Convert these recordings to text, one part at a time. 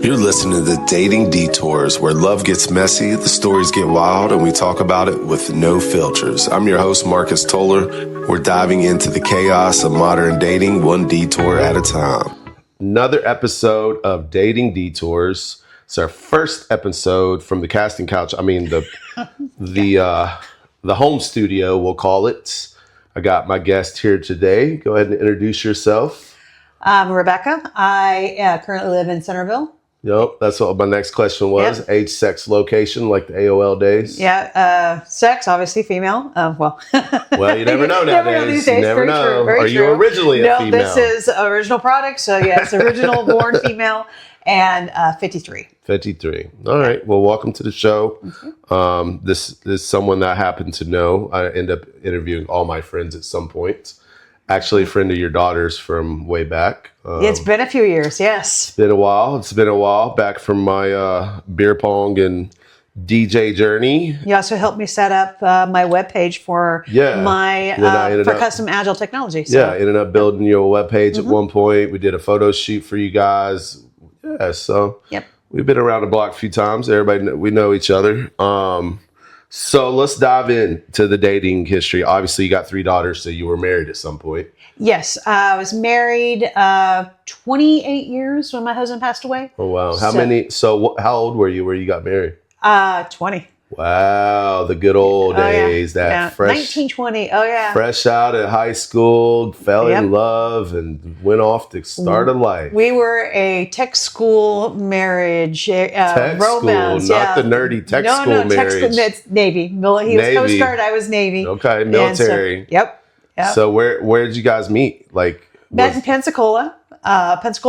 You're listening to Dating Detours, where love gets messy, the stories get wild, and we talk about it with no filters. I'm your host, Marcus Toller. We're diving into the chaos of modern dating, one detour at a time. Another episode of Dating Detours. It's our first episode from the casting couch. The home studio, we'll call it. I got my guest here today. Go ahead and introduce yourself. I'm Rebecca. I currently live in Centerville. Yep, that's what my next question was. Yep. Age, sex, location, like the AOL days. Yeah, sex, obviously female. Well, you never know nowadays. You never know. Are you originally a female? No, this is original product. So yes, original born female and 53. 53. All right. Well, welcome to the show. Mm-hmm. This is someone that I happen to know. I end up interviewing all my friends at some point. Actually, a friend of your daughter's from way back. It's been a few years, yes. It's been a while. Back from my beer pong and DJ journey. You also helped me set up my webpage for for custom agile technology. So. Yeah, ended up building your webpage at one point. We did a photo shoot for you guys. Yeah, so we've been around the block a few times. Everybody, we know each other. So let's dive into the dating history. Obviously, you got 3 daughters, so you were married at some point. Yes, I was married 28 years when my husband passed away. Oh, wow. How old were you where you got married? 20. Wow, the good old days. Fresh 1920. Oh, yeah. Fresh out of high school, fell in love, and went off to start a life. We were a tech school marriage. Tech romance, school, not the nerdy tech school marriage. Tech school, it's Navy. He was Coast Guard, I was Navy. Okay, military. Yep. So where did you guys meet? Met in Pensacola,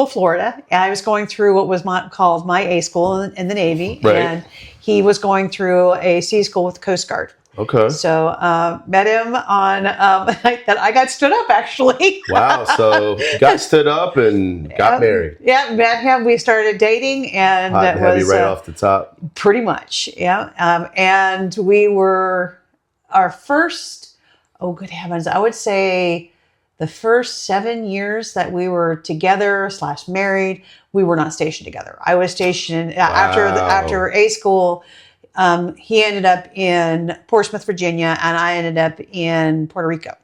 Florida. And I was going through what was called my A school in the Navy. Right. And he was going through a C school with the Coast Guard. Okay. So met him on that I got stood up, actually. Wow. So got stood up and got married. Yeah, met him. We started dating, and hot and heavy right off the top. Pretty much, yeah. And we were our first. Oh, good heavens! I would say the first 7 years that we were together / married, we were not stationed together. I was stationed after A school. He ended up in Portsmouth, Virginia, and I ended up in Puerto Rico.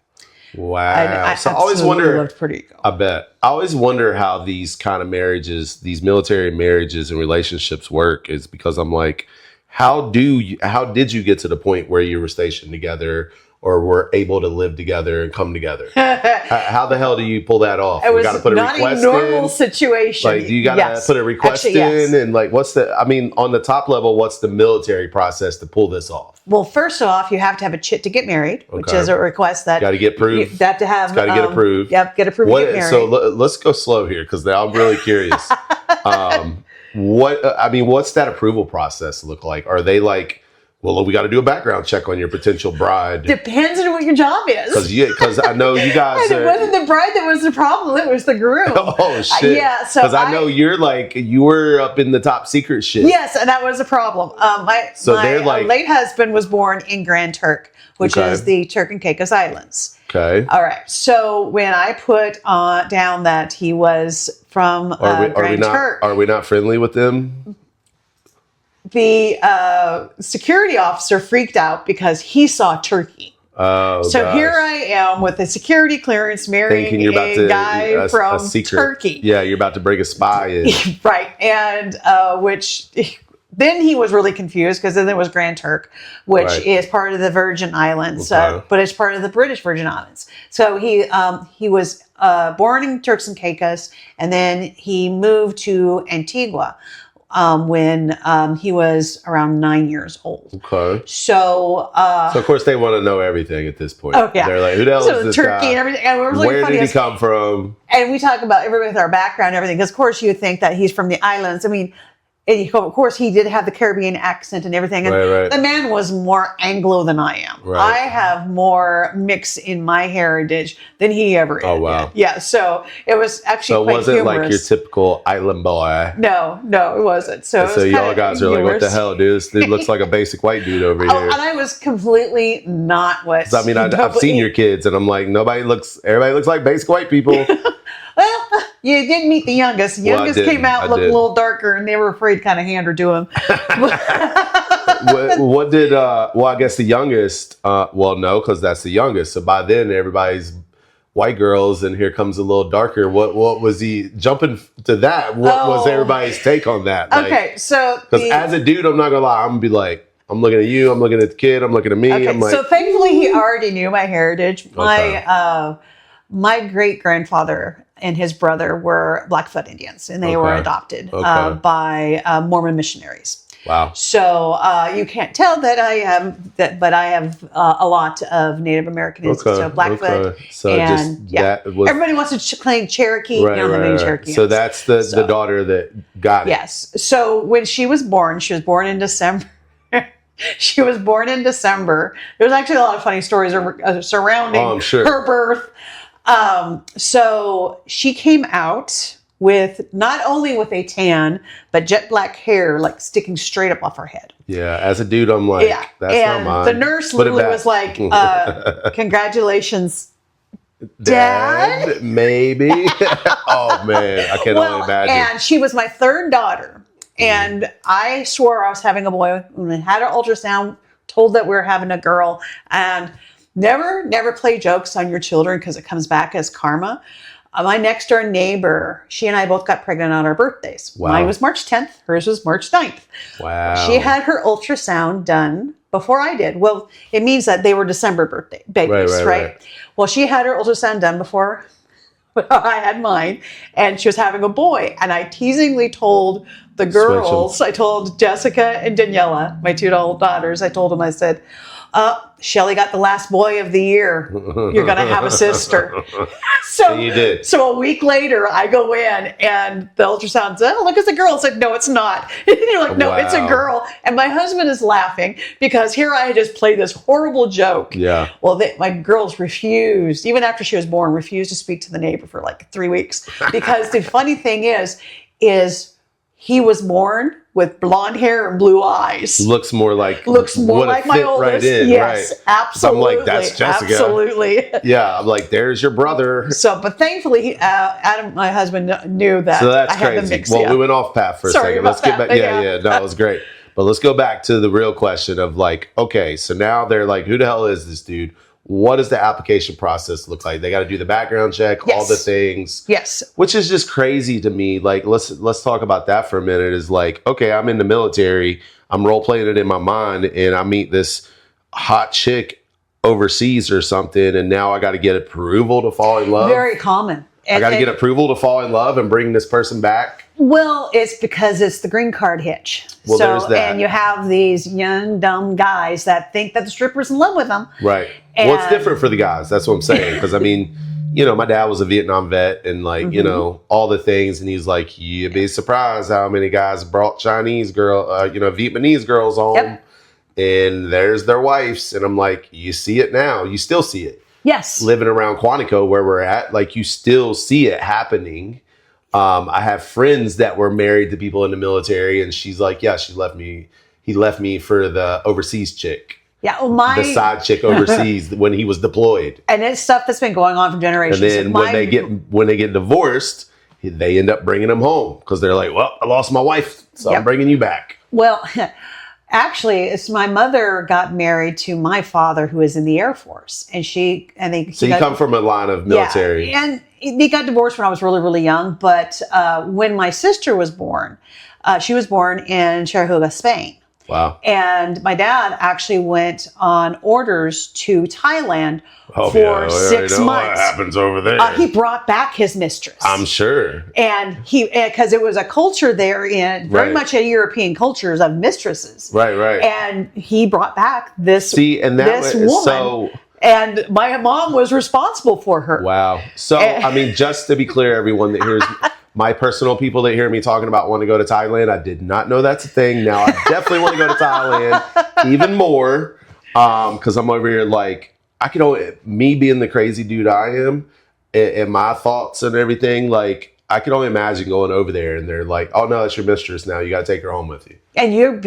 Wow. I always loved Puerto Rico. I bet. I always wonder how these kind of marriages, these military marriages and relationships work, is because I'm like, how did you get to the point where you were stationed together or were able to live together and come together? How the hell do you pull that off? It was not a normal situation. Like, you got to put a request in, and like, on the top level, what's the military process to pull this off? Well, first off, you have to have a chit to get married, which is a request that got to get approved. You have to have got to get approved. Yep, get approved to get married. So let's go slow here, because now I'm really curious. What's that approval process look like? Are they like, well, we got to do a background check on your potential bride? Depends on what your job is. Because I know you guys. It wasn't the bride that was the problem; it was the groom. Oh shit! Yeah, so because I know you were up in the top secret shit. Yes, and that was a problem. My late husband was born in Grand Turk, which is the Turk and Caicos Islands. Okay. All right. So when I put down that he was from Grand Turk, are we not friendly with them? The security officer freaked out because he saw turkey. Oh, so gosh. Here I am with a security clearance marrying a guy from Turkey. Yeah, you're about to bring a spy in. Right. And which then he was really confused, because then there was Grand Turk, which is part of the Virgin Islands, but it's part of the British Virgin Islands. So he was born in Turks and Caicos, and then he moved to Antigua when he was around 9 years old. Okay. So of course they want to know everything at this point. Oh yeah. They're like, who the hell is this Turkey guy? And everything. And where did he come from? And we talk about everybody with our background and everything, because of course you would think that he's from the islands. I mean, and of course, he did have the Caribbean accent and everything. And the man was more Anglo than I am. Right. I have more mix in my heritage than he ever did. Oh, wow. Yeah, so it was actually quite humorous. So it wasn't like your typical island boy. No, it wasn't. So y'all guys are like, what the hell, dude? This dude looks like a basic white dude over here. And I was completely not what... I've seen your kids, and I'm like, everybody looks like basic white people. Well, You didn't meet the youngest. The youngest came out, looked a little darker, and they were afraid to kind of hand her to him. What did, well, I guess the youngest, well, no, because that's the youngest. So by then, everybody's white girls, and here comes a little darker. What was he jumping to that? What was everybody's take on that? Like, okay, so because as a dude, I'm not gonna lie, I'm gonna be like, I'm looking at you, I'm looking at the kid, I'm looking at me. Okay, I'm like, so thankfully he already knew my heritage. My great grandfather and his brother were Blackfoot Indians, and they were adopted by Mormon missionaries. Wow. So you can't tell that I am that, but I have a lot of Native American ancestors, so Blackfoot, so and everybody wants to claim Cherokee. Right, you don't have any Cherokee. So that's the daughter that got it. Yes. So when she was born in December. She was born in December. There's actually a lot of funny stories surrounding her birth. So she came out with not only with a tan, but jet black hair, like sticking straight up off her head. Yeah, as a dude, I'm like, that's and not mine. The nurse literally was like, congratulations, Dad? Maybe. Oh, man, I can only imagine. And she was my third daughter. And I swore I was having a boy when I had an ultrasound, told that we were having a girl, and never play jokes on your children because it comes back as karma. My next door neighbor, she and I both got pregnant on our birthdays. Wow. Mine was March 10th. Hers was March 9th. Wow. She had her ultrasound done before I did. Well, it means that they were December birthday babies, right? Well, she had her ultrasound done before I had mine, and she was having a boy. And I teasingly told the girls, I told Jessica and Daniela, my two old daughters, I told them, I said, Shelly got the last boy of the year. You're going to have a sister. So and you did. So a week later, I go in and the ultrasound said, oh, look, it's a girl. I said, no, it's not. And you're like, no, it's a girl. And my husband is laughing because here I just played this horrible joke. Yeah. Well, my girls refused, even after she was born, refused to speak to the neighbor for like 3 weeks. Because the funny thing is he was born with blonde hair and blue eyes. Looks more like my oldest. Right in, yes, right. absolutely. So I'm like, that's Jessica. Absolutely. Yeah, I'm like, there's your brother. So, but thankfully, Adam, my husband, knew that. So that's I had crazy. them mixed, we went off path for a second. Let's get back. Yeah, no, it was great. But let's go back to the real question of like, okay, so now they're like, who the hell is this dude? What does the application process look like? They got to do the background check, all the things. Yes. Which is just crazy to me. Like, let's talk about that for a minute. Is like, okay, I'm in the military. I'm role playing it in my mind, and I meet this hot chick overseas or something, and now I got to get approval to fall in love. Very common. I got to get approval to fall in love and bring this person back. Well, it's because it's the green card hitch. Well, there's that. And you have these young, dumb guys that think that the stripper's in love with them. Right. Well, it's different for the guys. That's what I'm saying. Because, I mean, my dad was a Vietnam vet and, like, all the things. And he's like, you'd be surprised how many guys brought Vietnamese girls home. Yep. And there's their wives. And I'm like, you see it now. You still see it. Yes. Living around Quantico where we're at, like, you still see it happening. I have friends that were married to people in the military, and she's like, yeah, he left me for the overseas chick. Yeah, well, the side chick overseas when he was deployed. And it's stuff that's been going on for generations. And then when they get divorced, they end up bringing them home because they're like, well, I lost my wife, so I'm bringing you back. Well, actually, it's my mother got married to my father, who is in the Air Force, and so you come from a line of military, and they got divorced when I was really, really young. But when my sister was born, she was born in Cherhuga, Spain. Wow. And my dad actually went on orders to Thailand for 6 months. What happens over there? He brought back his mistress. I'm sure. And because it was a culture there very much a European culture of mistresses. Right. And he brought back this woman. So, and my mom was responsible for her. Wow. So, I mean, just to be clear, everyone that hears my personal people that hear me talking about want to go to Thailand, I did not know that's a thing. Now I definitely want to go to Thailand even more because I'm over here like, me being the crazy dude I am and my thoughts and everything, like I can only imagine going over there and they're like, oh no, that's your mistress now. You got to take her home with you. And you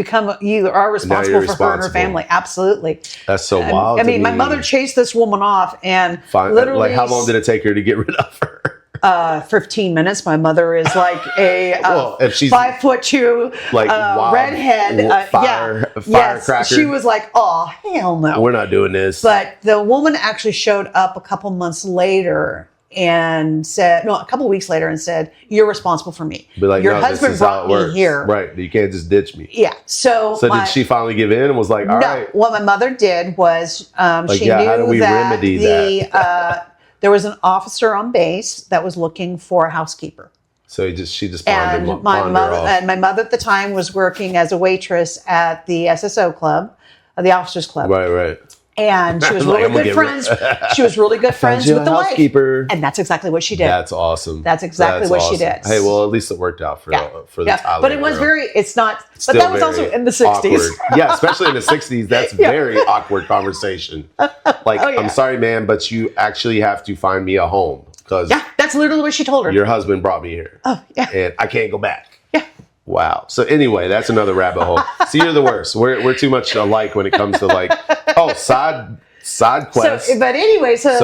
are responsible for her and her family. Absolutely. That's so wild. I mean, my mother chased this woman off and literally. Like, how long did it take her to get rid of her? 15 minutes. My mother is like a if she's 5'2", like wild, redhead. firecracker. Yes, she was like, oh, hell no. We're not doing this. But the woman actually showed up a couple months later and said, no, a couple of weeks later and said, you're responsible for me. Be like, your no, husband brought me here. Right. You can't just ditch me. Yeah. So did she finally give in and was like, all right. What my mother did was she knew how do we that remedy that? There was an officer on base that was looking for a housekeeper. So she just pawned and my mother off. and my mother at the time was working as a waitress at the SSO club, the officers club. Right. And she was really good friends. She was really good friends with the housekeeper. wife. And that's exactly what she did. That's awesome. That's exactly what she did. Hey, well, at least it worked out for the Tyler But it was girl. it's not, Still but that was also in the 60s. Awkward. Yeah, especially in the 60s. That's very awkward conversation. Like, I'm sorry, man, but you actually have to find me a home. Yeah, that's literally what she told her. Your husband brought me here. Oh, yeah. And I can't go back. Yeah. Wow. So anyway, that's another rabbit hole. See, you're the worst. We're too much alike when it comes to like, side quests. So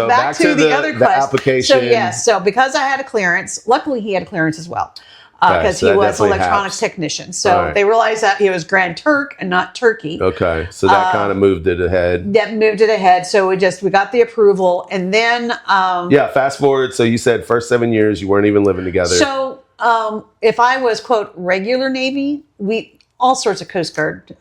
back to the other quest. Application. So because I had a clearance, luckily he had a clearance as well. Because he was an electronics technician. So they realized that he was Grand Turk and not Turkey. Okay. So that kind of moved it ahead. That moved it ahead. So we got the approval. And then... fast forward. So you said first 7 years you weren't even living together. So if I was, quote, regular Navy, all sorts of Coast Guard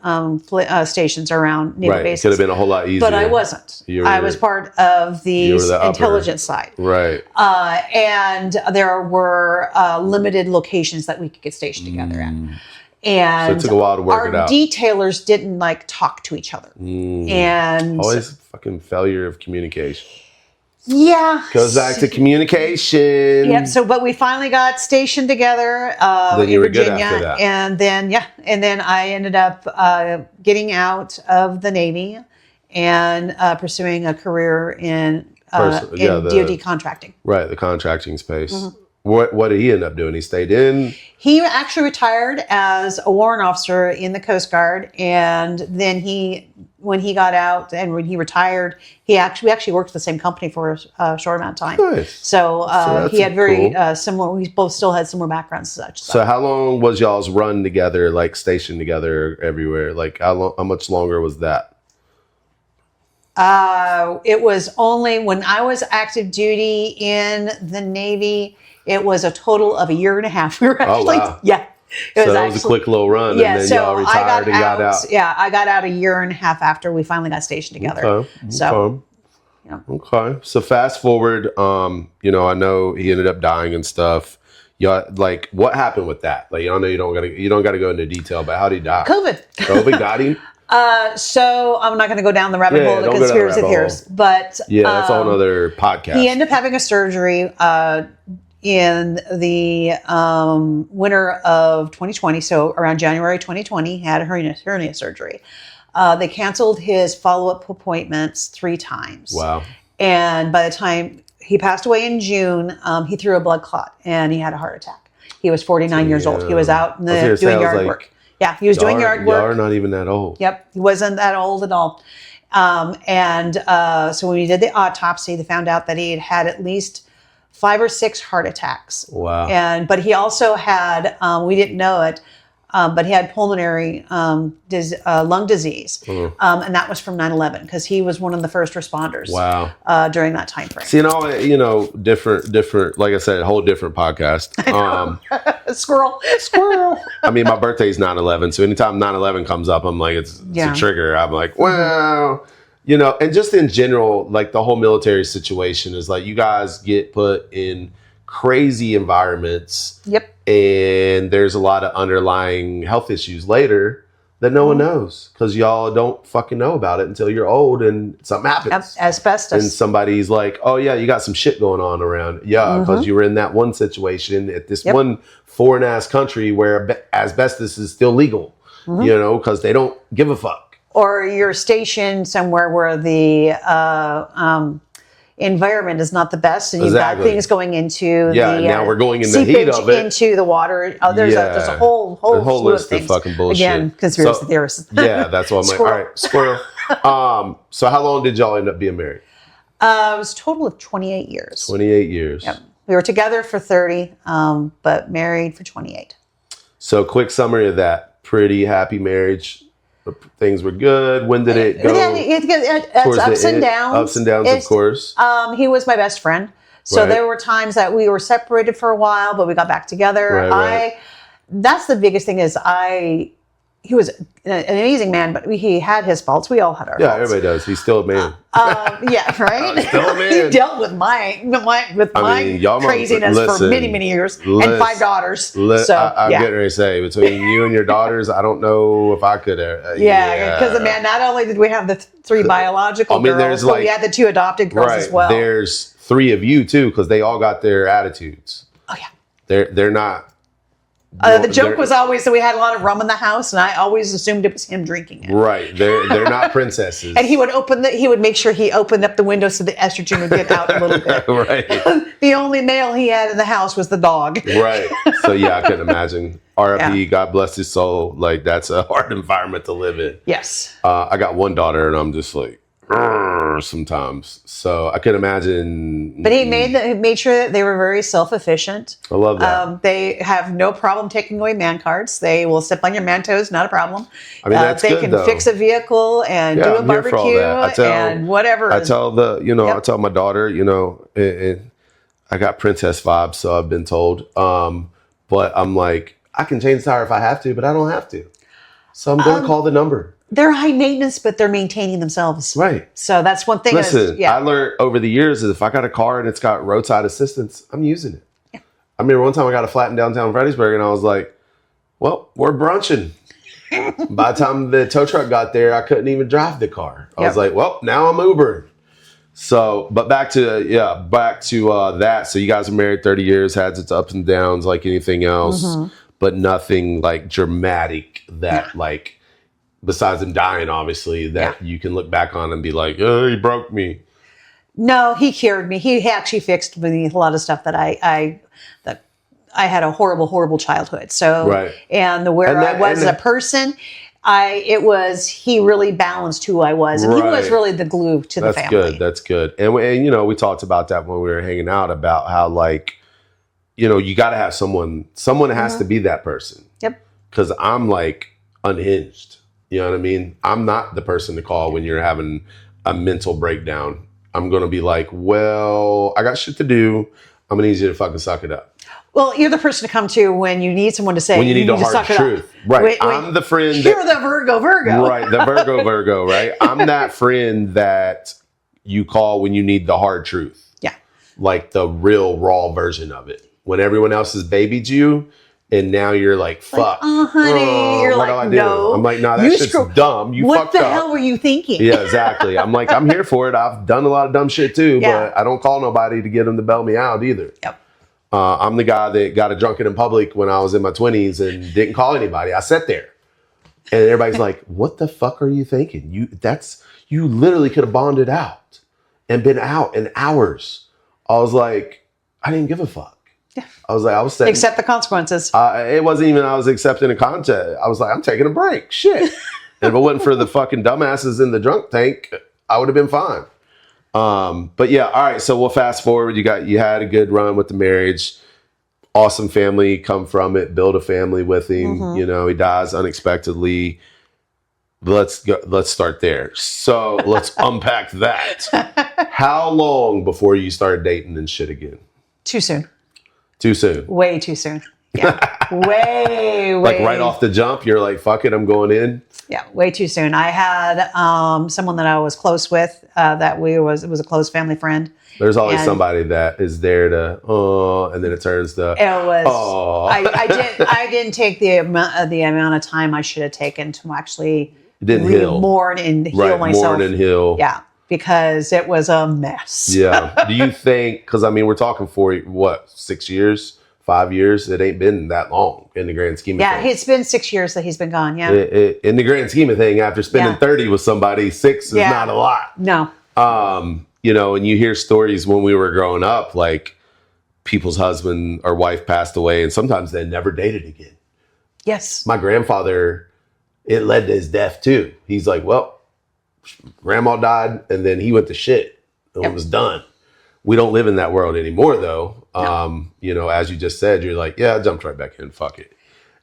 stations around Naval bases. Could have been a whole lot easier. But I wasn't. I was part of the intelligence side. Right. And there were limited locations that we could get stationed together at. And so it took a while to work it out. Our detailers didn't talk to each other. And always fucking failure of communication. Yeah. Goes back to communication. Yep. So, but we finally got stationed together then you in were Virginia. good after that. And then I ended up getting out of the Navy and pursuing a career in DoD contracting. Right, the contracting space. Mm-hmm. What did he end up doing? He stayed in? He actually retired as a warrant officer in the Coast Guard, and then when he got out and when he retired, we actually worked for the same company for a short amount of time. Nice. So he had very similar. We both still had similar backgrounds and such. So how long was y'all's run together, like stationed together everywhere? Like how much longer was that? It was only when I was active duty in the Navy. It was a total of a year and a half. We were actually, It was a quick little run, and then y'all retired and got out. Yeah, I got out a year and a half after we finally got stationed together. Okay. So fast forward, I know he ended up dying and stuff. Y'all, like, what happened with that? Like, I know you don't gotta go into detail, but how did he die? COVID got him. So I'm not going to go down the rabbit hole of the conspiracy theories, but that's all another podcast. He ended up having a surgery in the winter of 2020. So around January 2020, he had a hernia surgery. They canceled his follow-up appointments 3 times. Wow. And by the time he passed away in June, he threw a blood clot and he had a heart attack. He was 49 years old. He was out doing yard work. Yeah, he was doing yard work. Y'all are not even that old. Yep, he wasn't that old at all. So when we did the autopsy, they found out that he had had at least 5 or 6 heart attacks. Wow. But he also had, we didn't know it, but he had pulmonary lung disease. And that was from 9/11 because he was one of the first responders. Wow. During that time frame. So, different, like I said, a whole different podcast. Squirrel. I mean, my birthday's 9/11. So anytime 9/11 comes up, I'm like, it's a trigger. I'm like, well, and just in general, like the whole military situation is like you guys get put in crazy environments. Yep. And there's a lot of underlying health issues later that no one knows because y'all don't fucking know about it until you're old and something happens. Asbestos. And somebody's like, oh yeah, you got some shit going on around. Yeah, because you were in that one situation at this one foreign ass country where asbestos is still legal, because they don't give a fuck. Or you're stationed somewhere where the environment is not the best, and you've got things going into now we're going in the heat of it into the water. There's a whole list of things. Fucking bullshit. Again, conspiracy theorists. Yeah, that's what I'm like. All right, squirrel. So how long did y'all end up being married? It was a total of 28 years. 28 years. Yep. We were together for 30, but married for 28. So quick summary of that. Pretty happy marriage. Things were good. When did it go? It's ups and downs. Ups and downs, of course. He was my best friend. So Right. there were times that we were separated for a while, but we got back together. Right. That's the biggest thing he was an amazing man, but he had his faults. We all had our faults. Yeah, everybody does. He's still a man. Yeah, right. Still a man. He dealt with my craziness for many years and 5 daughters. I'm getting ready to say, between you and your daughters, I don't know if I could. Because man, not only did we have the 3 biological girls, but we had the 2 adopted girls as well. There's 3 of you too, because they all got their attitudes. Oh yeah. They're not. The joke was always that we had a lot of rum in the house, and I always assumed it was him drinking it. Right, they're not princesses. And he would make sure he opened up the window so the estrogen would get out a little bit. Right. The only male he had in the house was the dog. Right. So yeah, I couldn't imagine. R.I.P. God bless his soul. Like, that's a hard environment to live in. Yes. I got one daughter, and I'm just like, sometimes. So I can imagine. But he made sure that they were very self-efficient. I love that. They have no problem taking away man cards. They will step on your man toes, not a problem. I mean, that's they good, can though. fix a vehicle and do a I'm here for all barbecue that. and whatever. I tell I tell my daughter, I got princess vibes, so I've been told. But I'm like, I can change the tire if I have to, but I don't have to. So I'm going to call the number. They're high maintenance, but they're maintaining themselves. Right. So that's one thing. Listen, I learned over the years that if I got a car and it's got roadside assistance, I'm using it. Yeah. I remember one time I got a flat in downtown Fredericksburg, and I was like, well, we're brunching. By the time the tow truck got there, I couldn't even drive the car. I was like, well, now I'm Ubering. So, but back to that. So you guys are married 30 years, had its ups and downs like anything else, but nothing like dramatic that like, besides him dying, obviously, that you can look back on and be like, oh, he broke me. No, he cured me. He actually fixed me a lot of stuff that I had a horrible childhood. So, and I was a person, he really balanced who I was. And he was really the glue to the family. That's good. And we talked about that when we were hanging out about how, like, you got to have someone has to be that person. Yep. Because I'm like unhinged. You know what I mean? I'm not the person to call when you're having a mental breakdown. I'm going to be like, well, I got shit to do. I'm going to need you to fucking suck it up. Well, you're the person to come to when you need someone to say, when you need the hard truth. Right. Wait, I'm the friend. You're the Virgo. Right. The Virgo, right? I'm that friend that you call when you need the hard truth. Yeah. Like the real raw version of it. When everyone else has babied you. And now you're like, fuck. Like, honey. You're like, no. I'm like, nah, that's just dumb. You fucked up. What the hell were you thinking? Yeah, exactly. I'm like, I'm here for it. I've done a lot of dumb shit too, but I don't call nobody to get them to bail me out either. Yep. I'm the guy that got a drunken in public when I was in my 20s and didn't call anybody. I sat there. And everybody's like, what the fuck are you thinking? You literally could have bonded out and been out in hours. I was like, I didn't give a fuck. Yeah. I was setting, accept the consequences. It wasn't even I was accepting a contest. I was like, I'm taking a break. Shit. And if it wasn't for the fucking dumbasses in the drunk tank, I would have been fine. But yeah, all right. So we'll fast forward. You had a good run with the marriage. Awesome family, come from it, build a family with him. He dies unexpectedly. Let's start there. So let's unpack that. How long before you started dating and shit again? Too soon. Too soon. Way too soon. Yeah. way. Like right off the jump, you're like, fuck it, I'm going in. Yeah, way too soon. I had someone that I was close with it was a close family friend. There's always somebody that is there to, and then it turns to, it was, I didn't take the amount of time I should have taken to actually mourn and heal myself. Mourn and heal. Yeah. Because it was a mess. Yeah. Do you think, because I mean, we're talking for 6 years, 5 years? It ain't been that long in the grand scheme of things. Yeah, it's been 6 years that he's been gone. Yeah. In the grand scheme of things, after spending 30 with somebody, 6 is not a lot. No. And you hear stories when we were growing up, like people's husband or wife passed away, and sometimes they never dated again. Yes. My grandfather, it led to his death too. He's like, well, grandma died and then he went to shit and it was done. We don't live in that world anymore, though. No. As you just said, you're like, yeah, I jumped right back in. Fuck it.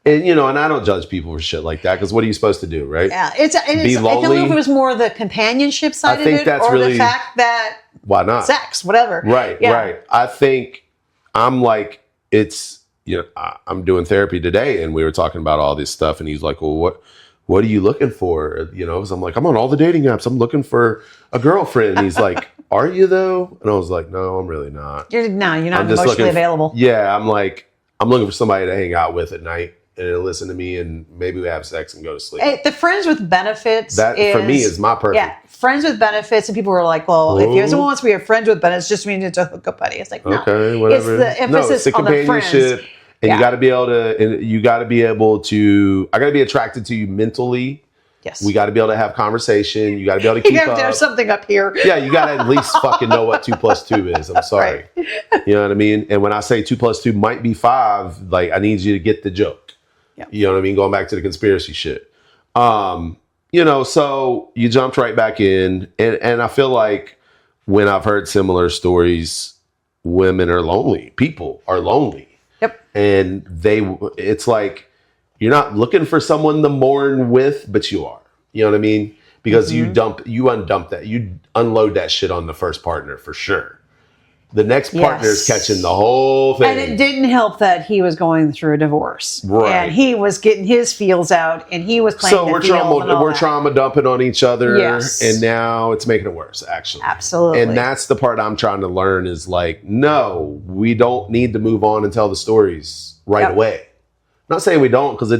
And, I don't judge people for shit like that because what are you supposed to do, right? Yeah. I don't know if it was more the companionship side of it or the fact that why not? Sex, whatever. Right, right. I think I'm like, I'm doing therapy today and we were talking about all this stuff and he's like, well, what are you looking for? So I'm like, I'm on all the dating apps. I'm looking for a girlfriend. And he's like, are you though? And I was like, no, I'm really not. You're not emotionally available. Yeah. I'm looking for somebody to hang out with at night and it'll listen to me and maybe we have sex and go to sleep. Hey, the friends with benefits for me is my perfect. Yeah. Friends with benefits, and people were like, well, if you want to be a friend with benefits, just means it's a hookup buddy. It's like, no. Okay, whatever. It's the emphasis on the friends. And you got to be able to, I got to be attracted to you mentally. Yes. We got to be able to have conversation. You got to be able to keep up. There's something up here. Yeah, you got to at least fucking know what 2 + 2 is. I'm sorry. Right. You know what I mean? And when I say 2 + 2 might be 5, like I need you to get the joke. Yeah. You know what I mean? Going back to the conspiracy shit. So you jumped right back in. And I feel like when I've heard similar stories, women are lonely. People are lonely. Yep. And it's like, you're not looking for someone to mourn with, but you are. You know what I mean? Because you undump that. You unload that shit on the first partner for sure. The next partner is catching the whole thing. And it didn't help that he was going through a divorce. Right. And he was getting his feels out and he was playing the field. So we're trauma dumping on each other. Yes. And now it's making it worse, actually. Absolutely. And that's the part I'm trying to learn is like, no, we don't need to move on and tell the stories right away. I'm not saying we don't, because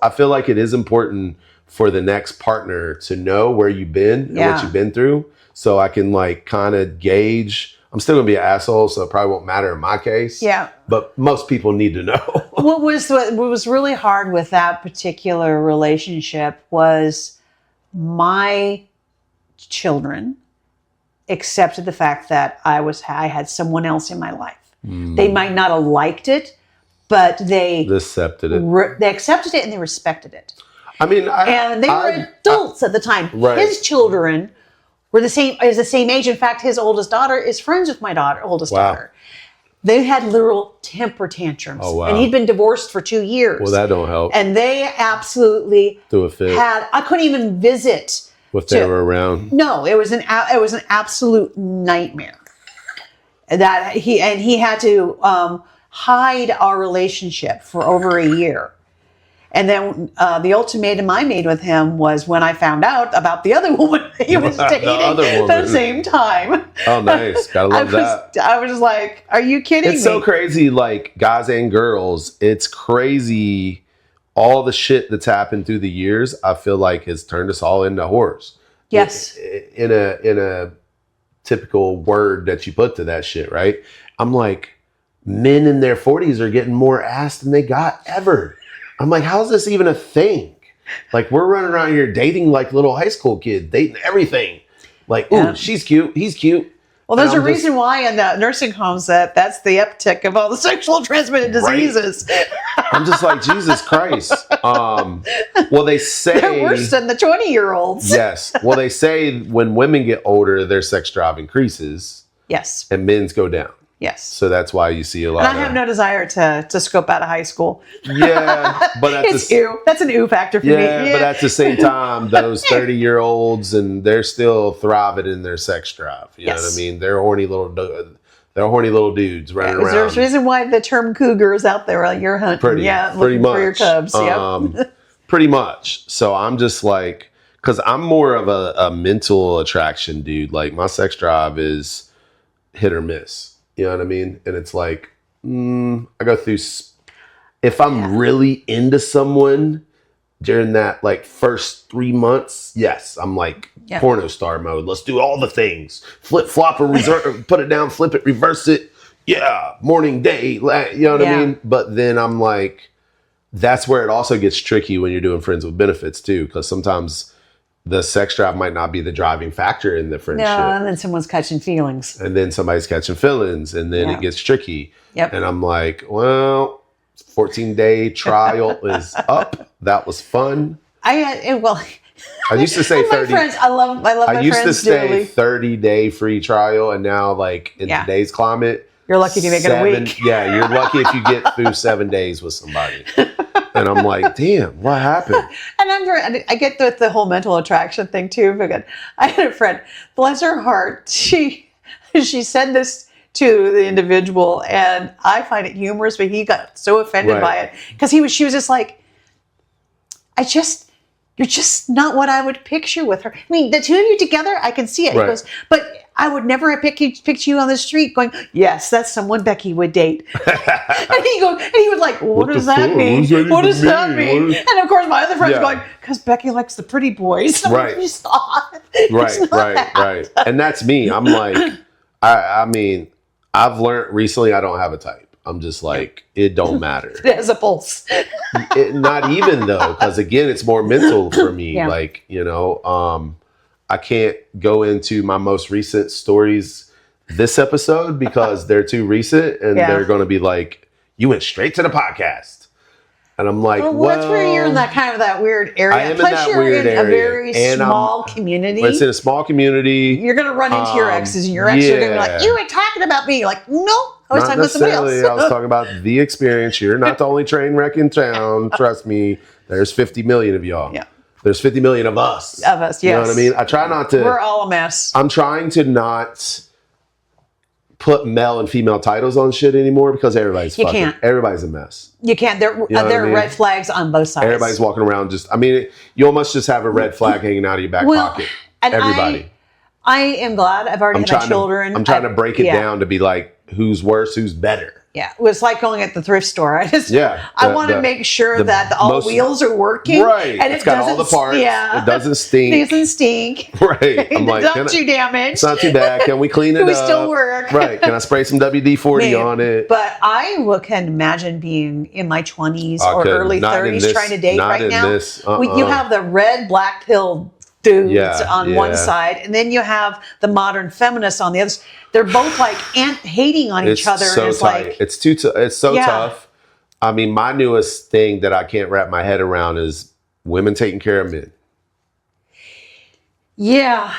I feel like it is important for the next partner to know where you've been and what you've been through. So I can like kind of gauge. I'm still going to be an asshole, so it probably won't matter in my case. Yeah. But most people need to know. What was really hard with that particular relationship was my children accepted the fact that I had someone else in my life. They might not have liked it, but they accepted it. They accepted it and they respected it. I mean, and they were adults at the time. Right. His children were the same age. In fact, his oldest daughter is friends with my oldest daughter. They had literal temper tantrums. Oh, wow. And he'd been divorced for 2 years. Well, that don't help. And they absolutely threw a fit. I couldn't even visit. If they were around. No, it was an absolute nightmare. That he had to hide our relationship for over a year. And then the ultimatum I made with him was when I found out about the other woman he was dating at the same time. Oh, nice. Gotta love that. I was like, are you kidding me? It's so crazy, like guys and girls. It's crazy. All the shit that's happened through the years, I feel like has turned us all into whores. Yes. In a typical word that you put to that shit, right? I'm like, men in their 40s are getting more ass than they got ever. I'm like, how is this even a thing? Like, we're running around here dating like little high school kids, dating everything. Like, ooh, she's cute, he's cute. Well, there's a reason why in the nursing homes that's the uptick of all the sexual transmitted diseases. Right. I'm just like, Jesus Christ. Well, they say they're worse than the 20-year-olds. Yes. Well, they say when women get older, their sex drive increases. Yes. And men's go down. Yes. So that's why you see a lot. And I have no desire to scope out of high school. Yeah, but that's an ew factor for me. Yeah, but at the same time, those 30-year-olds and they're still thriving in their sex drive. You know what I mean? They're horny little dudes running around. There's a reason why the term cougar is out there. Like you're hunting, pretty looking much for your cubs. Yep. Pretty much. So I'm just like, because I'm more of a mental attraction dude. Like my sex drive is hit or miss. You know what I mean? And it's like, I go through, if I'm really into someone during that like first 3 months, yes, I'm like porno star mode. Let's do all the things. Flip, flop, or put it down, flip it, reverse it. Yeah, morning, day, you know what I mean? But then I'm like, that's where it also gets tricky when you're doing friends with benefits too. Because sometimes the sex drive might not be the driving factor in the friendship. No, and then someone's catching feelings. And then somebody's catching feelings, and then it gets tricky. Yep. And I'm like, well, 14-day trial is up. That was fun. I used to say 30. Friends, I love my I used to friends say dearly. 30-day free trial, and now, like, in today's climate, you're lucky to make it a week. Yeah, you're lucky if you get through 7 days with somebody. And I'm like, damn, what happened? And I get the whole mental attraction thing too. Because I had a friend, bless her heart, she said this to the individual, and I find it humorous, but he got so offended by it because she was just like, you're just not what I would picture with her. I mean, the two of you together, I can see it. He goes, but I would never have picked you on the street going, yes, that's someone Becky would date. and he was like, well, what does that mean? What does that mean? And of course, my other friend's going, because Becky likes the pretty boys. Right. Right. And that's me. I'm like, I mean, I've learned recently I don't have a type. I'm just like, it don't matter. It has a pulse. Not even though, because again, it's more mental for me. Yeah. Like, I can't go into my most recent stories this episode because they're too recent, and they're going to be like, you went straight to the podcast. And I'm like, well, that's where you're in that weird area. I am in that weird area. A very small community. It's in a small community. You're going to run into your exes, and your exes are going to be like, you were talking about me. You're like, nope. I was talking about somebody else. I was talking about the experience. You're not the only train wreck in town. Trust me. There's 50 million of y'all. Yeah. There's 50 million of us. Of us, yes. You know what I mean? I try not to. We're all a mess. I'm trying to not put male and female titles on shit anymore because everybody's fucking. You can't. Everybody's a mess. You can't. There are red flags on both sides. Everybody's walking around you almost just have a red flag hanging out of your back pocket. Everybody. I am glad I've already had my children. I'm trying to break it down to be like, who's worse, who's better. Yeah, it was like going at the thrift store. I want to make sure that all wheels are working. Right. And it's got all the parts. Yeah. It doesn't stink. It doesn't stink. Right. I'm like, it's not too damaged. It's not too bad. Can we clean it up? We still work. Right. Can I spray some WD-40 on it? But I can imagine being in my 20s or early 30s trying to date right now. You have the red, black pill dudes on one side, and then you have the modern feminists on the other. They're both like hating on each other. So it's tight. Like it's so tough. I mean, my newest thing that I can't wrap my head around is women taking care of men. Yeah.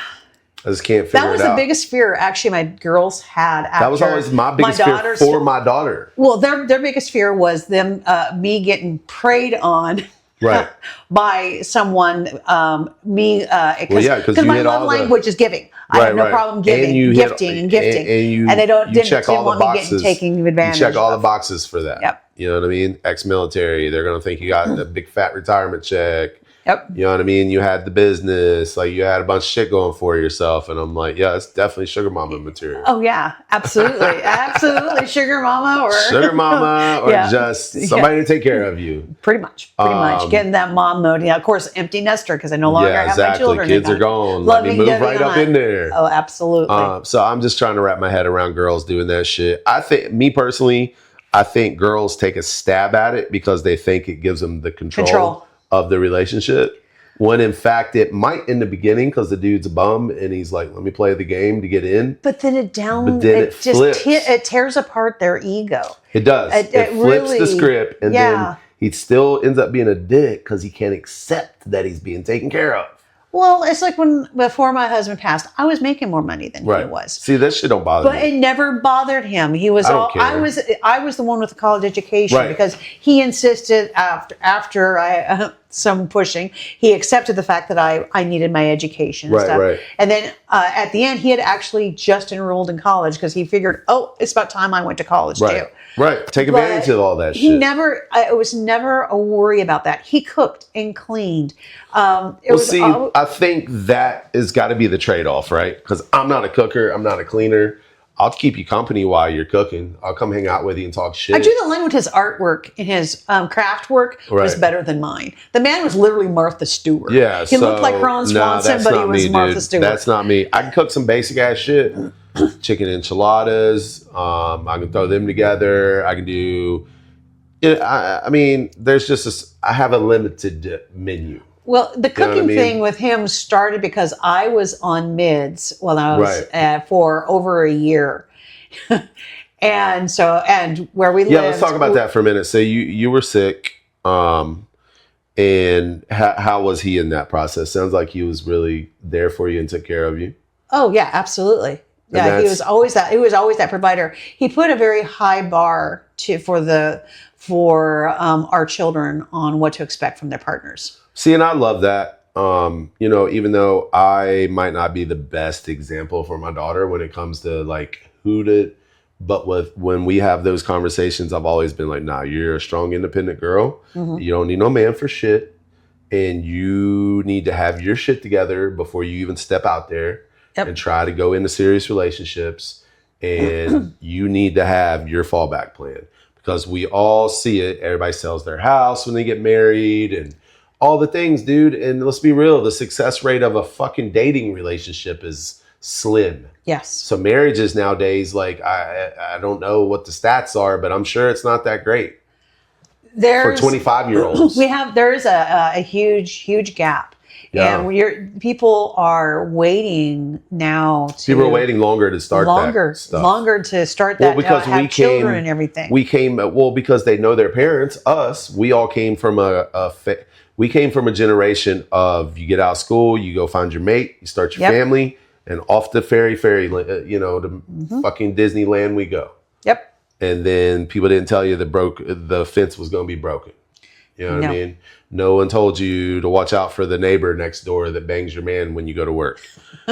I just can't figure it out. That was the biggest fear, actually, my girls had. That was always my biggest fear for my daughter. Well, their biggest fear was me getting preyed on. Right. By someone, because my love language is giving. I have no problem giving, gifting. And they didn't want me taking advantage. You check all the boxes for that. Yep. You know what I mean? Ex-military, they're going to think you got a big fat retirement check. Yep. You know what I mean? You had the business, like you had a bunch of shit going for yourself. And I'm like, yeah, it's definitely sugar mama material. Oh yeah, absolutely. Absolutely. Sugar mama or just somebody to take care of you. Pretty much. Getting that mom mode. Yeah, of course, empty nester because I no longer have my children. Kids are gone. Let me move right up in there. Oh, absolutely. So I'm just trying to wrap my head around girls doing that shit. I think girls take a stab at it because they think it gives them the control. Of the relationship, when in fact it might in the beginning because the dude's a bum and he's like, let me play the game to get in. But then it tears apart their ego. It does. It flips really, the script, and then he still ends up being a dick because he can't accept that he's being taken care of. Well, it's like before my husband passed, I was making more money than he was. See, that shit don't bother me. But it never bothered him. He was I was the one with the college education because he insisted after I some pushing, he accepted the fact that I needed my education and stuff. Right. And then at the end, he had actually just enrolled in college because he figured, it's about time I went to college too. Right. Take advantage of all that shit. It was never a worry about that. He cooked and cleaned. I think that has got to be the trade-off, right? Because I'm not a cooker. I'm not a cleaner. I'll keep you company while you're cooking. I'll come hang out with you and talk shit. I drew the line with his artwork and his craft work was better than mine. The man was literally Martha Stewart. Yeah, he looked like Ron Swanson, but he was Martha Stewart. That's not me. I can cook some basic ass shit. Chicken enchiladas. I can throw them together. I can do. I mean, there's just I have a limited menu. Well, the cooking thing with him started because I was on mids when I was for over a year. and where we lived. Yeah, let's talk about that for a minute. So you were sick. And how was he in that process? Sounds like he was really there for you and took care of you. Oh yeah, absolutely. Yeah, he was always that. He was always that provider. He put a very high bar for our children on what to expect from their partners. See, and I love that. Even though I might not be the best example for my daughter when it comes to like but when we have those conversations, I've always been like, nah, you're a strong, independent girl. Mm-hmm. You don't need no man for shit. And you need to have your shit together before you even step out there and try to go into serious relationships. And you need to have your fallback plan, because we all see it. Everybody sells their house when they get married and all the things, dude. And let's be real, the success rate of a fucking dating relationship is slim. Yes. So marriages nowadays, like I don't know what the stats are, but I'm sure it's not that great. For 25-year-olds. There is a huge gap. Yeah. And people are waiting now people are waiting longer to start that stuff. Longer to start that, because have children and everything. Because they know their parents, we all came from we came from a generation of, you get out of school, you go find your mate, you start your family, and off to fairy, to fucking Disneyland we go. Yep. And then people didn't tell you the fence was going to be broken. You know what I mean? No one told you to watch out for the neighbor next door that bangs your man when you go to work.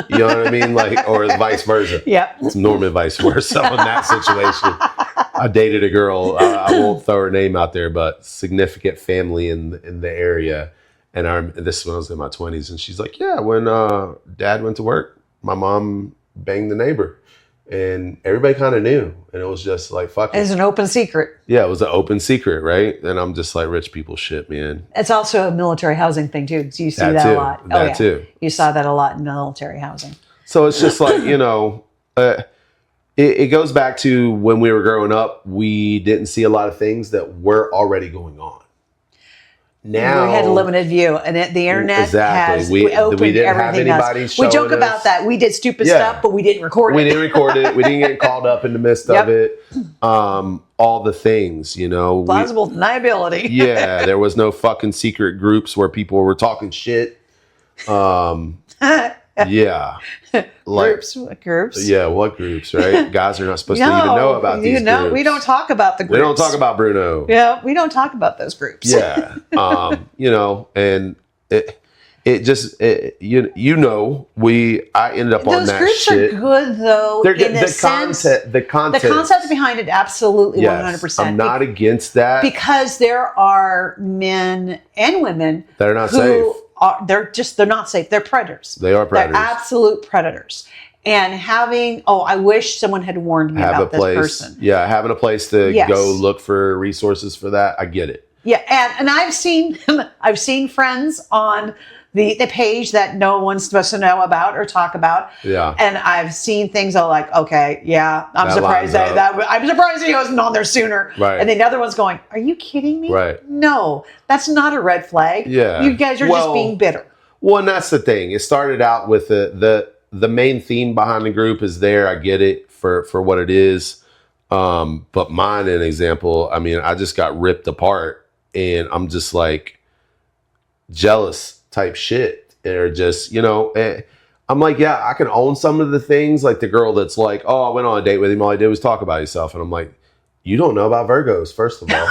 You know what I mean? Or vice versa. Yeah. It's normally vice versa in that situation. I dated a girl, I won't throw her name out there, but significant family in the area. And this is when I was in my 20s. And she's like, yeah, when dad went to work, my mom banged the neighbor. And everybody kind of knew. And it was just like, fuck it. It's an open secret. Yeah, it was an open secret, right? And I'm just like, rich people shit, man. It's also a military housing thing, too. Because you see that a lot. That too. You saw that a lot in military housing. So it's just like, it goes back to when we were growing up, we didn't see a lot of things that were already going on. Now we had a limited view, and the internet has opened we didn't everything have anybody else. We joke about that. We did stupid stuff, but we didn't record it. We didn't record it. We didn't get called up in the midst of it. All the things, plausible deniability. Yeah, there was no fucking secret groups where people were talking shit. Yeah. Groups. Yeah, what groups, right? Guys are not supposed to even know about these groups. We don't talk about the groups. We don't talk about Bruno. Yeah, we don't talk about those groups. Yeah. And it just, I ended up on that shit. Those groups are good, though, the concept behind it, absolutely, 100%. I'm not against that. Because there are men and women that are not safe. They're not safe. They're predators. They are predators. They're absolute predators. And I wish someone had warned me about this person. Yeah, having a place to go look for resources for that. I get it. Yeah, and I've seen friends on the page that no one's supposed to know about or talk about. Yeah. And I've seen things I'm like, okay, yeah, I'm surprised that he wasn't on there sooner. Right. And then the other one's going, are you kidding me? Right. No, that's not a red flag. Yeah. You guys are just being bitter. Well, and that's the thing. It started out with the main theme behind the group is there. I get it for what it is. But mine, an example, I just got ripped apart and I'm just like jealous type shit, or just, I'm like, yeah, I can own some of the things, like the girl that's like, oh, I went on a date with him, all I did was talk about himself, and I'm like, you don't know about Virgos, first of all.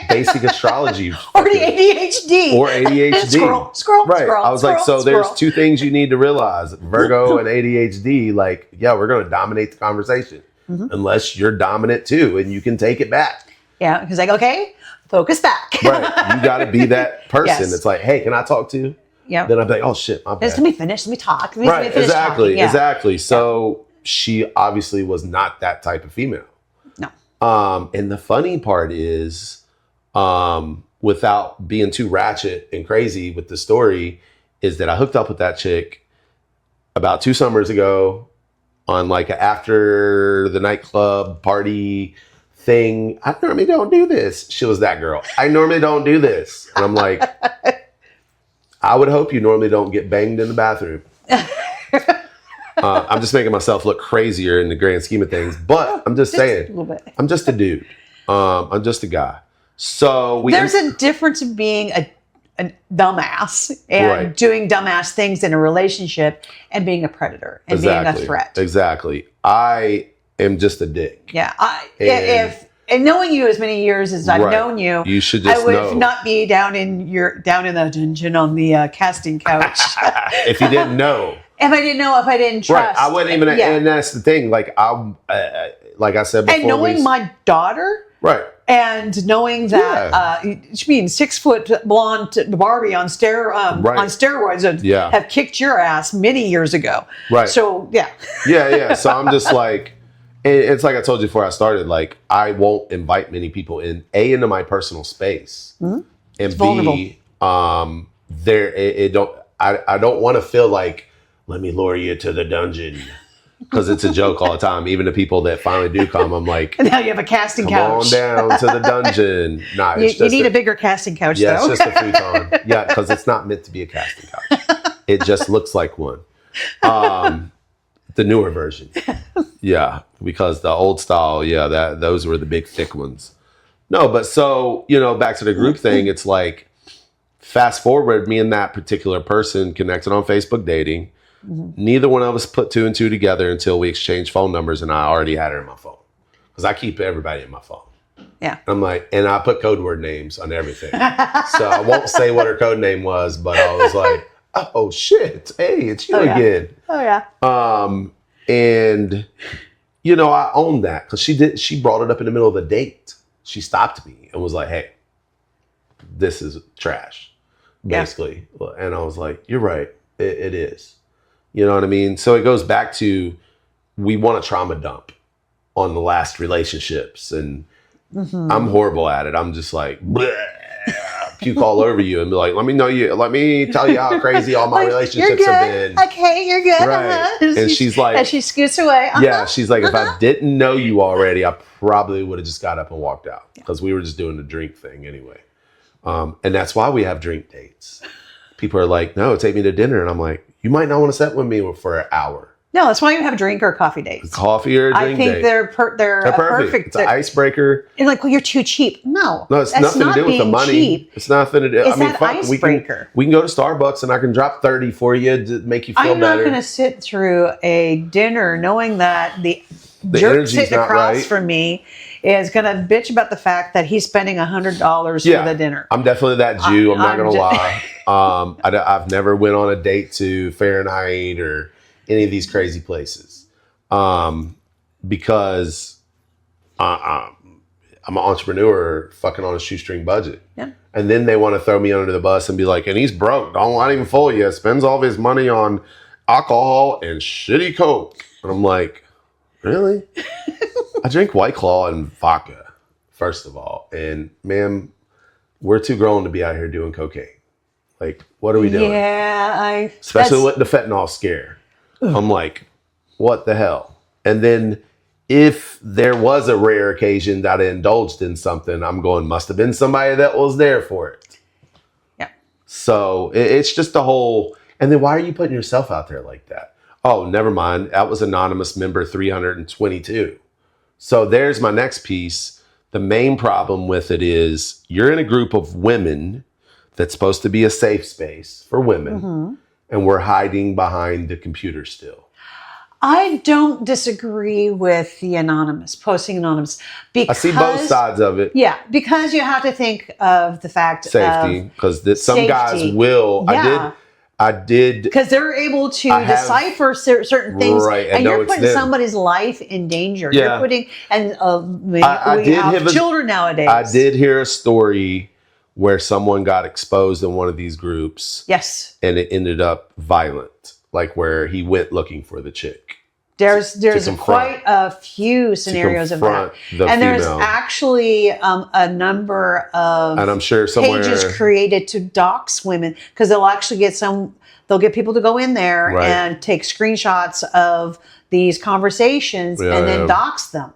Basic astrology. Or the ADHD. Scroll. Right. I was like, there's two things you need to realize. Virgo and ADHD, like, yeah, we're going to dominate the conversation. Mm-hmm. Unless you're dominant too, and you can take it back. Yeah, because like, okay, focus back. Right. You got to be that person. Yes. It's like, hey, can I talk to you? Yeah. Then I'd be like, oh shit, my bad. Let me finish. Let me talk. Right. Exactly. So she obviously was not that type of female. No. And the funny part is, without being too ratchet and crazy with the story, is that I hooked up with that chick about 2 summers ago on like after the nightclub party thing. I normally don't do this. She was that girl. I normally don't do this. And I'm like, I would hope you normally don't get banged in the bathroom. I'm just making myself look crazier in the grand scheme of things. But I'm just saying, I'm just a dude. I'm just a guy. So there's a difference in being a dumbass and doing dumbass things in a relationship and being a predator and being a threat. Exactly. I am just a dick. Yeah. And knowing you as many years as I've known you, you should just I would not be down in the dungeon on the casting couch. If you didn't know. If I didn't know, if I didn't trust. Right. I wouldn't even, and that's the thing. Like I said before. And knowing my daughter. Right. And knowing that, she means 6 foot blonde Barbie on steroids have kicked your ass many years ago. Right. So, yeah. Yeah. So I'm just like, it's like I told you before I started, like, I won't invite many people into my personal space. Mm-hmm. And B, I don't want to feel like, let me lure you to the dungeon. Because it's a joke all the time. Even the people that finally do come, I'm like, and now you have a casting couch. Come on down to the dungeon. Nah, you need a bigger casting couch, though. Yeah, it's just a futon. Yeah, because it's not meant to be a casting couch. It just looks like one. The newer version. Yeah, because the old style, those were the big thick ones. No, but so, back to the group thing, it's like, fast forward, me and that particular person connected on Facebook dating. Mm-hmm. Neither one of us put 2 and 2 together until we exchanged phone numbers, and I already had her in my phone because I keep everybody in my phone. Yeah. I'm like, and I put code word names on everything. So I won't say what her code name was, but I was like, oh shit, hey, it's you again. Oh yeah. And I owned that because she brought it up in the middle of the date. She stopped me and was like, hey, this is trash, basically. Yeah. And I was like, you're right, it is. You know what I mean? So it goes back to, we want to trauma dump on the last relationships. And I'm horrible at it. I'm just like, puke all over you and be like, let me tell you how crazy all my relationships have been. Okay, you're good. Right. And she's like, and she scoots away. Yeah, she's like, if I didn't know you already, I probably would have just got up and walked out because we were just doing the drink thing anyway. And that's why we have drink dates. People are like, no, take me to dinner. And I'm like, you might not want to sit with me for an hour. No, that's why you have drink or coffee dates. Coffee or drink date. I think they're perfect. It's an icebreaker. And like, well, you're too cheap. No, it's nothing to do with the money. Cheap. It's nothing to do. It's icebreaker. We can go to Starbucks and I can drop 30 for you to make you feel better. I'm not going to sit through a dinner knowing that the jerk sitting across from me is going to bitch about the fact that he's spending $100 for the dinner. I'm definitely that Jew. I'm not going to lie. I've never went on a date to Fahrenheit or any of these crazy places because I'm an entrepreneur fucking on a shoestring budget. Yeah. And then they want to throw me under the bus and be like, and he's broke. Don't let him fool you. Spends all of his money on alcohol and shitty Coke. And I'm like, really? I drink White Claw and vodka, first of all. And ma'am, we're too grown to be out here doing cocaine. Like, what are we doing? Yeah, especially with the fentanyl scare. I'm like, what the hell? And then if there was a rare occasion that I indulged in something, I'm going, must have been somebody that was there for it. Yeah. So it's just the whole, and then why are you putting yourself out there like that? Oh, never mind. That was anonymous member 322. So there's my next piece. The main problem with it is you're in a group of women that's supposed to be a safe space for women, and we're hiding behind the computer still. I don't disagree with the posting anonymous. Because, I see both sides of it. Yeah, because you have to think of the fact safety, because some guys will. Yeah. I did. Because they're able to decipher certain things, right, and you're putting somebody's life in danger. Yeah. You're putting, and we have children nowadays. I did hear a story where someone got exposed in one of these groups. Yes. And it ended up violent, like where he went looking for the chick. There's quite a few scenarios of that. And there's actually a number of and I'm sure pages created to dox women, because they'll actually they'll get people to go in there and take screenshots of these conversations and then dox them.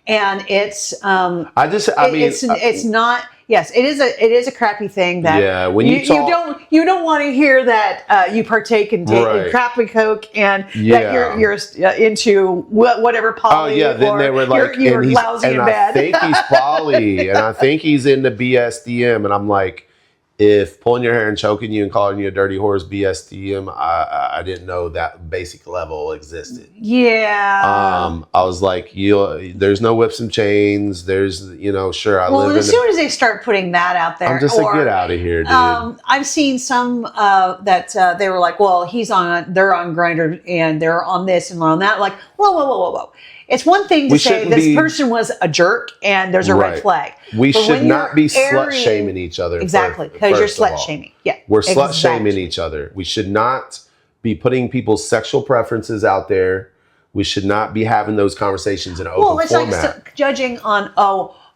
And it's it's not. Yes, it is a crappy thing that when you don't want to hear that you partake in crappy Coke and that you're into whatever poly. Oh yeah, then they were like, you're lousy in bed. I think he's poly, and I think he's into BSDM, and I'm like, if pulling your hair and choking you and calling you a dirty horse BSTM, I didn't know that basic level existed. Yeah. I was like, there's no whips and chains. There's, sure, I live Well, in. as soon as they start putting that out there, I'm just like, get out of here, dude. I've seen some that they were like, well, they're on Grindr and they're on this and on that. Like, whoa. It's one thing to say this person was a jerk and there's a red flag. We should not be slut shaming each other. Exactly, because you're slut shaming. Yeah, we're slut shaming each other. We should not be putting people's sexual preferences out there. We should not be having those conversations in an open format. Well, it's like judging on,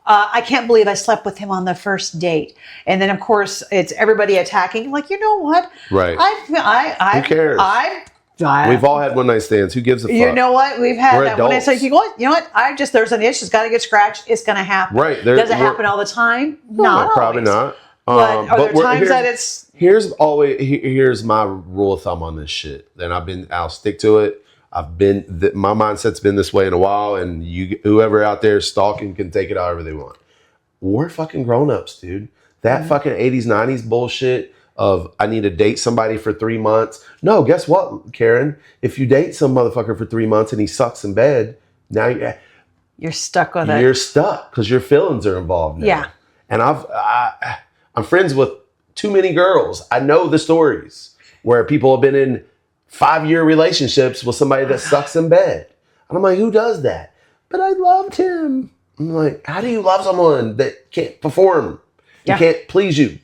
I can't believe I slept with him on the first date. And then, of course, it's everybody attacking. Like, you know what? Right. Who cares? We've all had one night stands. Who gives a fuck? You know what? We've had We're that one night stand. You know what? There's an itch. It's got to get scratched. It's going to happen. Right. Does it happen all the time? No, probably not. But are there times that it's... Here's my rule of thumb on this shit. And I'll stick to it. My mindset's been this way in a while, and whoever out there stalking can take it however they want. We're fucking grown-ups, dude. That fucking 80s, 90s bullshit of I need to date somebody for 3 months. No, guess what, Karen? If you date some motherfucker for 3 months and he sucks in bed, now you're stuck with it. You're stuck because your feelings are involved now. Yeah. And I'm friends with too many girls. I know the stories where people have been in 5-year relationships with somebody that sucks in bed. And I'm like, who does that? But I loved him. I'm like, how do you love someone that can't perform? You can't please you.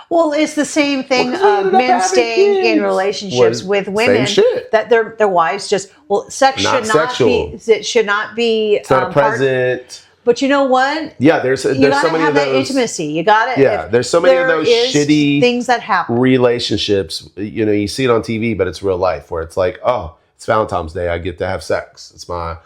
Well, it's the same thing of men staying in relationships with women that their wives sex should not be it's not present. But you know what? Yeah, there's so many of those. You gotta have that intimacy. You got it. Yeah, there's so many of those shitty things that happen. Relationships. You see it on TV, but it's real life where it's like, oh, it's Valentine's Day. I get to have sex. It's my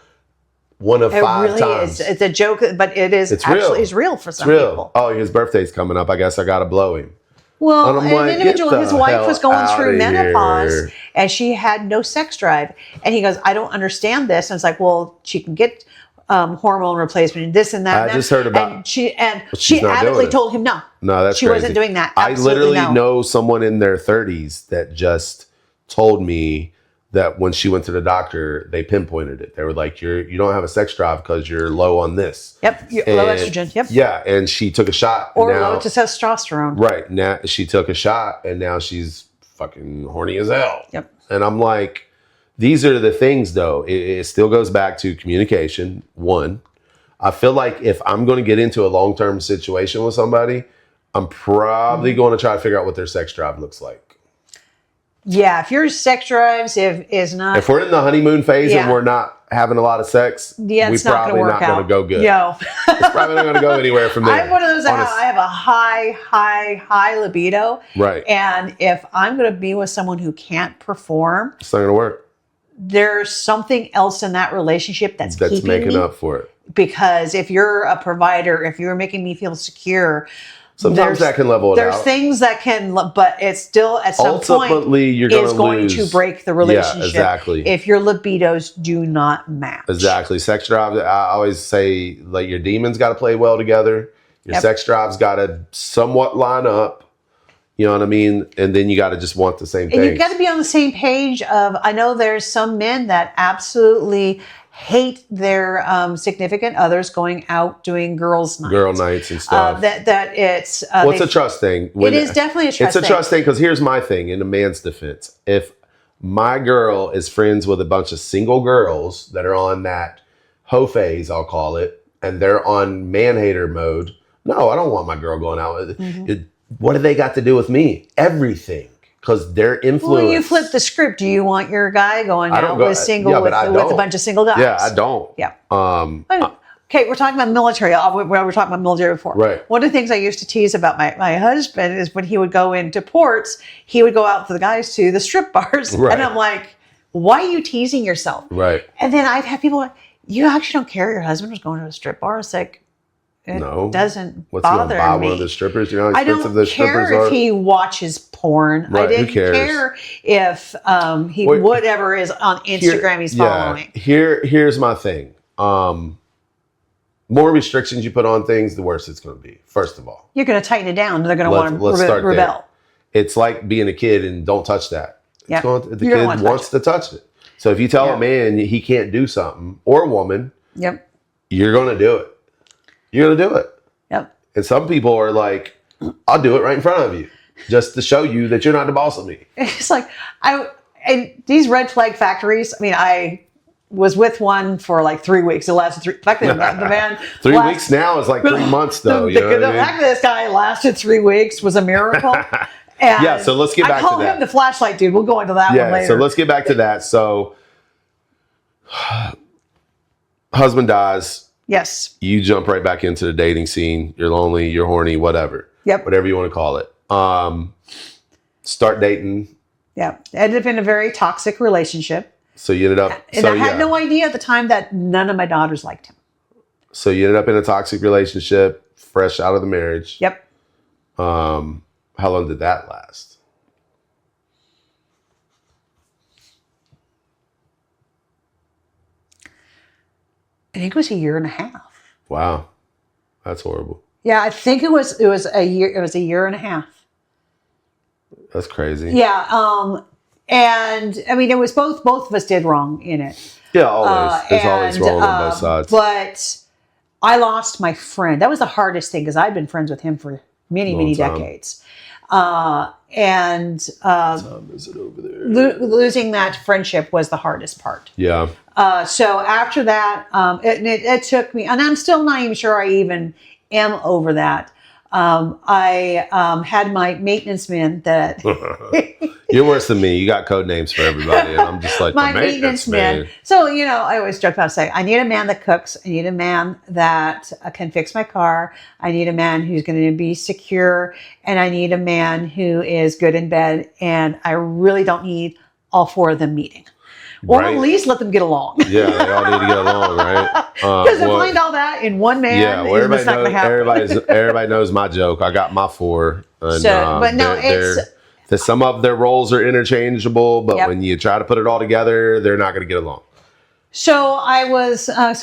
one of 5 times. It's a joke, but it's real for some people. Oh, his birthday's coming up. I guess I gotta blow him. Well, an individual, his wife was going through menopause and she had no sex drive. And he goes, I don't understand this. And it's like, well, she can get hormone replacement and this and that. I just heard about. And she adamantly told him no. No, that's she wasn't doing that. Absolutely I literally know someone in their 30s that just told me that when she went to the doctor, they pinpointed it. They were like, you don't have a sex drive because you're low on this. Yep, low estrogen. Yep. Yeah, and she took a shot. Or low testosterone. Right. Now she took a shot and now she's fucking horny as hell. Yep. And I'm like, these are the things though. It still goes back to communication. One, I feel like if I'm going to get into a long-term situation with somebody, I'm probably going to try to figure out what their sex drive looks like. Yeah, if your sex drives if we're in the honeymoon phase and we're not having a lot of sex, we're probably not going to go good. No. It's probably not going to go anywhere from there. I'm one of those. I have a high libido. Right. And if I'm going to be with someone who can't perform, it's not going to work. There's something else in that relationship that's making up for it. Because if you're a provider, if you're making me feel secure. Sometimes that can level it out. There's things that can, but it's still at some ultimately, point you're going to break the relationship. Yeah, exactly. If your libidos do not match. Exactly. Sex drive, I always say, like, your demons got to play well together. Your sex drive's got to somewhat line up. You know what I mean? And then you got to just want the same thing. And you've got to be on the same page I know there's some men that absolutely hate their significant others going out doing girl nights and stuff. It's it's a trust thing. It is definitely a trust thing. It's a trust thing because here's my thing in a man's defense. If my girl is friends with a bunch of single girls that are on that hoe phase, I'll call it, and they're on man-hater mode, no, I don't want my girl going out. What do they got to do with me? Everything. Because they're influenced. Well, you flip the script. Do you want your guy going out with a bunch of single guys? Yeah, I don't. Yeah. Okay, we're talking about the military. We were talking about the military before. Right. One of the things I used to tease about my husband is when he would go into ports, he would go out for the guys to the strip bars. Right. And I'm like, why are you teasing yourself? Right. And then I'd have people like, you actually don't care your husband was going to a strip bar? It's like, it doesn't bother me. One of the strippers? You know how expensive the strippers are? I don't care if he watches porn. Right, I didn't care if whatever is on Instagram he's following. Here's my thing. more restrictions you put on things, the worse it's going to be. First of all, You're going to tighten it down. They're going to want let's to start rebel. There. It's like being a kid and don't touch that. Yeah, the kid wants to touch it. So if you tell a man he can't do something, or a woman, you're going to do it. You're going to do it. Yep. And some people are like, I'll do it right in front of you, just to show you that you're not the boss of me. It's like and these red flag factories. I mean, I was with one for like 3 weeks. It lasted 3. In fact, the man 3 weeks now is like 3 months, though. The fact that this guy lasted 3 weeks was a miracle. And yeah, so let's get back to that. I call him the flashlight dude. We'll go into that one later. So let's get back to that. So, husband dies. Yes. You jump right back into the dating scene. You're lonely, you're horny, whatever. Yep. Whatever you want to call it. Start dating. Yeah. Ended up in a very toxic relationship. So you ended up... And I had no idea at the time that none of my daughters liked him. So you ended up in a toxic relationship, fresh out of the marriage. Yep. How long did that last? I think it was a year and a half. Wow. That's horrible. Yeah, I think it was a year. It was a year and a half. That's crazy. Yeah. And I mean, it was both of us did wrong in it. Yeah, always. There's always wrong on both sides. But I lost my friend. That was the hardest thing because I'd been friends with him for many decades. Tom, is it over there? Losing that friendship was the hardest part. Yeah. So after that, it took me, and I'm still not even sure I even am over that. I had my maintenance men that... You're worse than me. You got code names for everybody. And I'm just like, my maintenance men. So, I always joke about saying, I need a man that cooks. I need a man that can fix my car. I need a man who's going to be secure. And I need a man who is good in bed. And I really don't need all 4 of them meeting. Or at least let them get along. Yeah, they all need to get along, right? Because to find all that in one man, it's not going to happen. Everybody knows my joke. I got my 4. And, but no, some of their roles are interchangeable, but when you try to put it all together, they're not going to get along. So I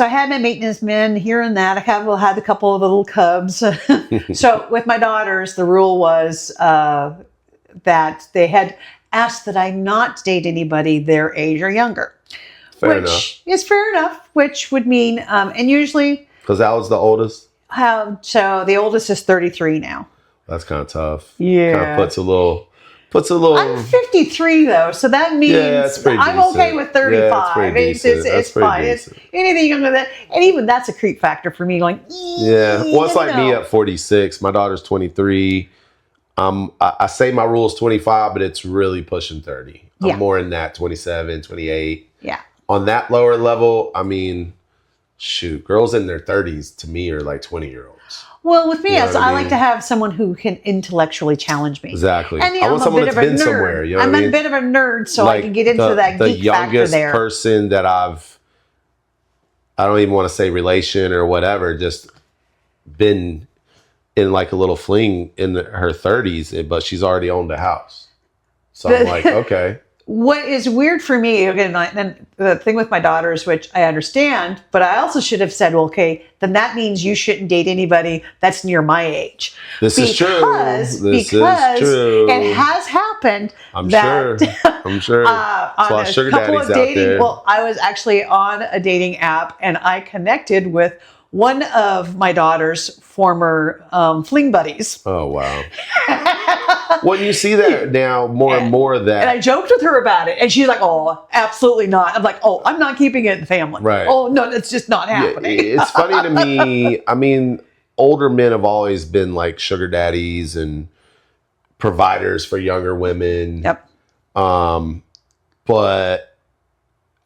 had my maintenance men here and that. I had a couple of little cubs. So with my daughters, the rule was that they had asked that I not date anybody their age or younger. Fair which is fair enough, which would mean, and usually... Because Al's the oldest? So the oldest is 33 now. That's kind of tough. Yeah. Kind of puts a little... I'm 53 though, so that means I'm okay with 35. It's fine. It's anything younger than that, and even that's a creep factor for me. Like, well, it's like me at 46. My daughter's 23. I say my rule is 25, but it's really pushing 30. I'm more in that 27, 28. Yeah. On that lower level, I mean, shoot, girls in their 30s to me are like 20-year-olds. Well, with me, I like to have someone who can intellectually challenge me. Exactly. And I want someone that's been somewhere. You know I'm a bit of a nerd, so I can get into that geek factor there. The youngest person that I don't even want to say relation or whatever, just been in like a little fling in her 30s, but she's already owned a house. So I'm like, okay. What is weird for me, again, and the thing with my daughters, which I understand, but I also should have said, well, okay, then that means you shouldn't date anybody that's near my age. This is true. Because it has happened. I'm sure. On a sugar couple daddies of dating, out there. well, I was actually on a dating app, and I connected with one of my daughter's former fling buddies. Oh, wow. Well, you see that now more and more that... And I joked with her about it. And she's like, oh, absolutely not. I'm like, oh, I'm not keeping it in the family. Right. Oh, no, it's just not happening. Yeah, it's funny to me. I mean, older men have always been like sugar daddies and providers for younger women. Yep. But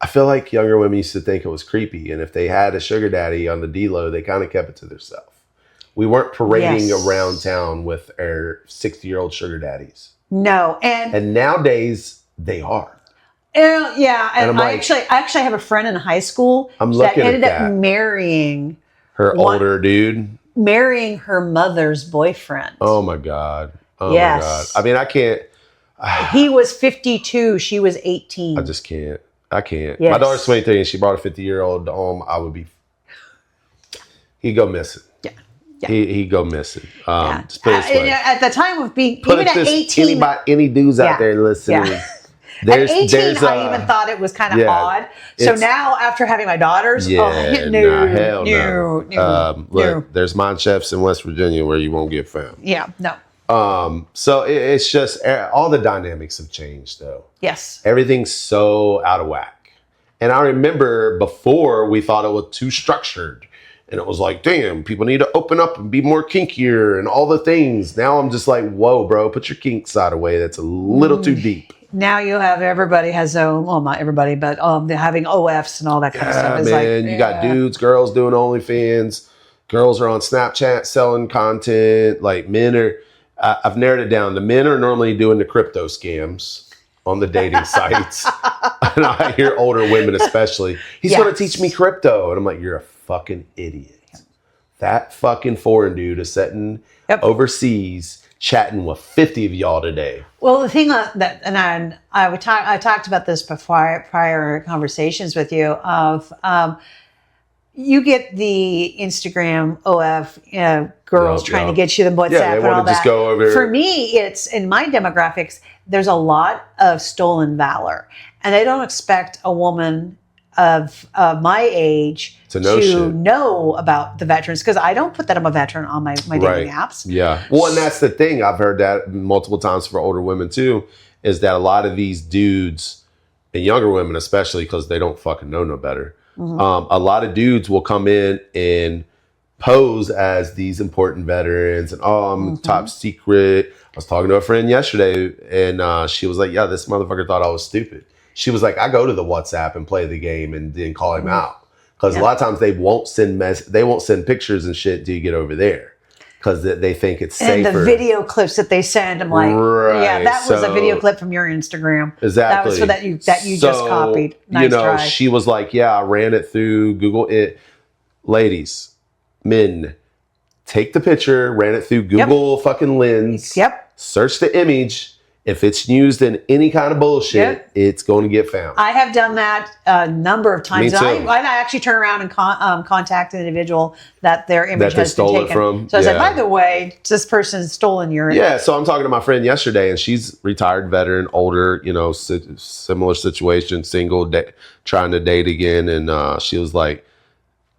I feel like younger women used to think it was creepy. And if they had a sugar daddy on the D-Lo, they kind of kept it to themselves. We weren't parading around town with our 60-year-old sugar daddies. No. And nowadays, they are. Yeah. And I like, actually have a friend in high school that ended up marrying her older dude. Marrying her mother's boyfriend. Oh, my God. Oh, yes. my God. I mean, I can't. He was 52. She was 18. I just can't. I can't. Yes. My daughter's 23 and she brought a 50-year-old home. I would be. He'd go missing. Yeah. Yeah. He'd go missing. Just put it this way. At the time of being, Put even at 18. Any dudes out there listening. Yeah. At 18, I even thought it was kind of odd. So now, after having my daughters, hell no. Look, there's mine chefs in West Virginia where you won't get found. Yeah, no. So it's just all the dynamics have changed, though. Yes. Everything's so out of whack. And I remember before we thought it was too structured. And it was like, damn, people need to open up and be more kinkier and all the things. Now I'm just like, whoa, bro, put your kink side away. That's a little too deep. Now you have everybody has not everybody, but they're having OFs and all that kind of stuff. It's man, you got dudes, girls doing OnlyFans. Girls are on Snapchat selling content. Like men are, I've narrowed it down. The men are normally doing the crypto scams on the dating sites. And I hear older women especially, he's going to teach me crypto. And I'm like, you're a fucking idiot. That fucking foreign dude is sitting overseas chatting with 50 of y'all today. Well, the thing that, and I talked about this before prior conversations with you of, you get the Instagram OF girls trying to get you the WhatsApp and all that. Just go over. For me, it's in my demographics. There's a lot of stolen valor, and they don't expect a woman of my age to know about the veterans, because I don't put that I'm a veteran on my dating apps. Yeah. Well, and that's the thing. I've heard that multiple times for older women too, is that a lot of these dudes, and younger women especially, because they don't fucking know no better. Mm-hmm. A lot of dudes will come in and pose as these important veterans and, I'm top secret. I was talking to a friend yesterday and she was like, yeah, this motherfucker thought I was stupid. She was like, I go to the WhatsApp and play the game and then call him out. Because a lot of times they won't send pictures and shit till you get over there. Because they think it's safer. And the video clips that they send, I'm like, that was a video clip from your Instagram. Exactly. That was that you just copied. Nice try. She was like, I ran it through Google. Ladies, men, take the picture, ran it through Google fucking Lens. Yep. Search the image. If it's used in any kind of bullshit, it's going to get found. I have done that a number of times. Me too. I actually turn around and contact an individual that their image has been taken. From. So I said, by the way, this person's stolen your image. Yeah, so I'm talking to my friend yesterday, and she's retired veteran, older, similar situation, single, trying to date again. And she was like,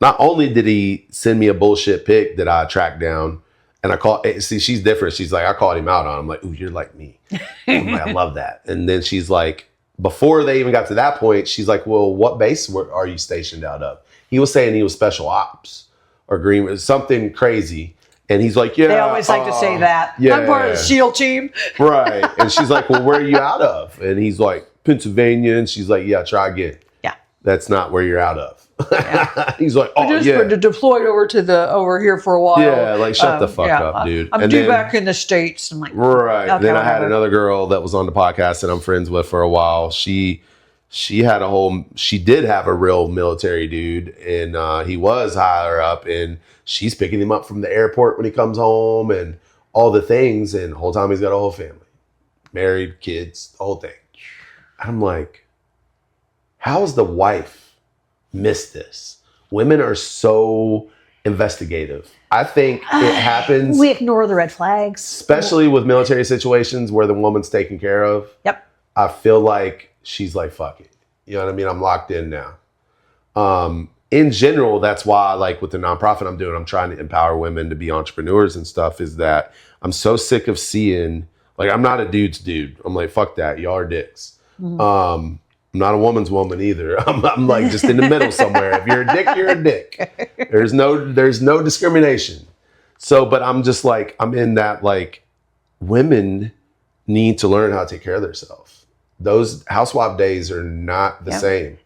not only did he send me a bullshit pic that I tracked down, and she's different. She's like, I called him out on him. I'm like, ooh, you're like me. I'm like, I love that. And then she's like, before they even got to that point, she's like, well, what base are you stationed out of? He was saying he was special ops or green, something crazy. And he's like, they always like to say that. I'm part of the SEAL team. Right. And she's like, well, where are you out of? And he's like, Pennsylvania. And she's like, yeah, try again. Yeah. That's not where you're out of. Yeah. He's like, I just deployed over here for a while. Yeah, like shut the fuck up, dude. I'm due back in the States. I'm like, right. Okay, then I had another girl that was on the podcast that I'm friends with for a while. She did have a real military dude, and he was higher up, and she's picking him up from the airport when he comes home and all the things, and the whole time he's got a whole family, married, kids, the whole thing. I'm like, how's the wife miss this? Women are so investigative. I think it happens. We ignore the red flags. Especially with military situations where the woman's taken care of. Yep. I feel like she's like, fuck it. You know what I mean? I'm locked in now. In general, that's why, like with the nonprofit I'm doing, I'm trying to empower women to be entrepreneurs and stuff, is that I'm so sick of seeing, like, I'm not a dude's dude. I'm like, fuck that. Y'all are dicks. Mm-hmm. I'm not a woman's woman either. I'm like just in the middle somewhere. If you're a dick, you're a dick. There's no discrimination. So, but I'm just like, I'm in that, like, women need to learn how to take care of themselves. Those housewife days are not the same.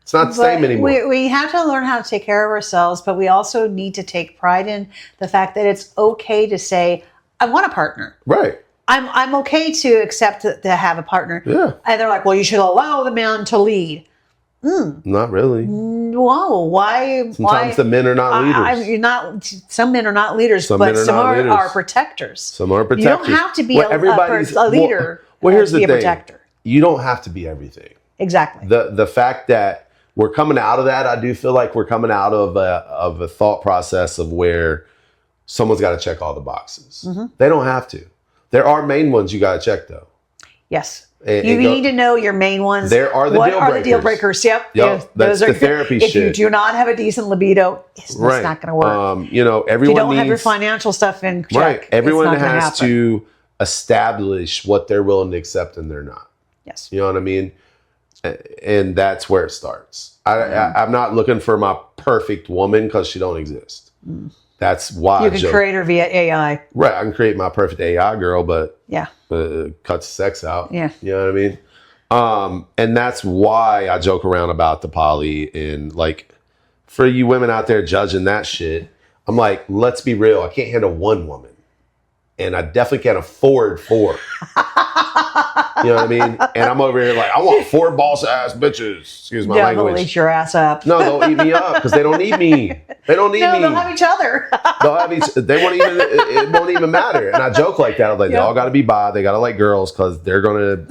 It's not the same anymore. We have to learn how to take care of ourselves, but we also need to take pride in the fact that it's okay to say, I want a partner. Right. I'm okay to accept to have a partner. Yeah. And they're like, well, you should allow the man to lead. Not really. Whoa. Why? Sometimes the men are not leaders. Some men are not leaders, but some are protectors. Some are protectors. You don't have to be a leader. Well, here's the thing. Protector. You don't have to be everything. Exactly. The fact that we're coming out of that. I do feel like we're coming out of a thought process of where someone's got to check all the boxes. They don't have to. There are main ones you got to check though. Yes. You need to know your main ones. There are the what deal are breakers. The deal breakers? Yep. That's the therapy shit. If you do not have a decent libido, it's not going to work. You know, everyone if you don't have your needs, financial stuff in check, right. Everyone it's not has to establish what they're willing to accept and they're not. Yes. You know what I mean? And that's where it starts. I'm not looking for my perfect woman because she don't exist. That's why you can create her via AI. Right. I can create my perfect AI girl, but yeah, cuts sex out. Yeah. You know what I mean? And that's why I joke around about the poly, and like for you women out there judging that shit, I'm like, let's be real. I can't handle one woman, and I definitely can't afford 4. You know what I mean? And I'm over here like, I want 4 boss ass bitches. Excuse my language. They'll eat your ass up. No, they'll eat me up because they don't need me. They don't need me. They'll have each other. They won't even. It won't even matter. And I joke like that. I'm like, they all got to be bi. They got to like girls because they're gonna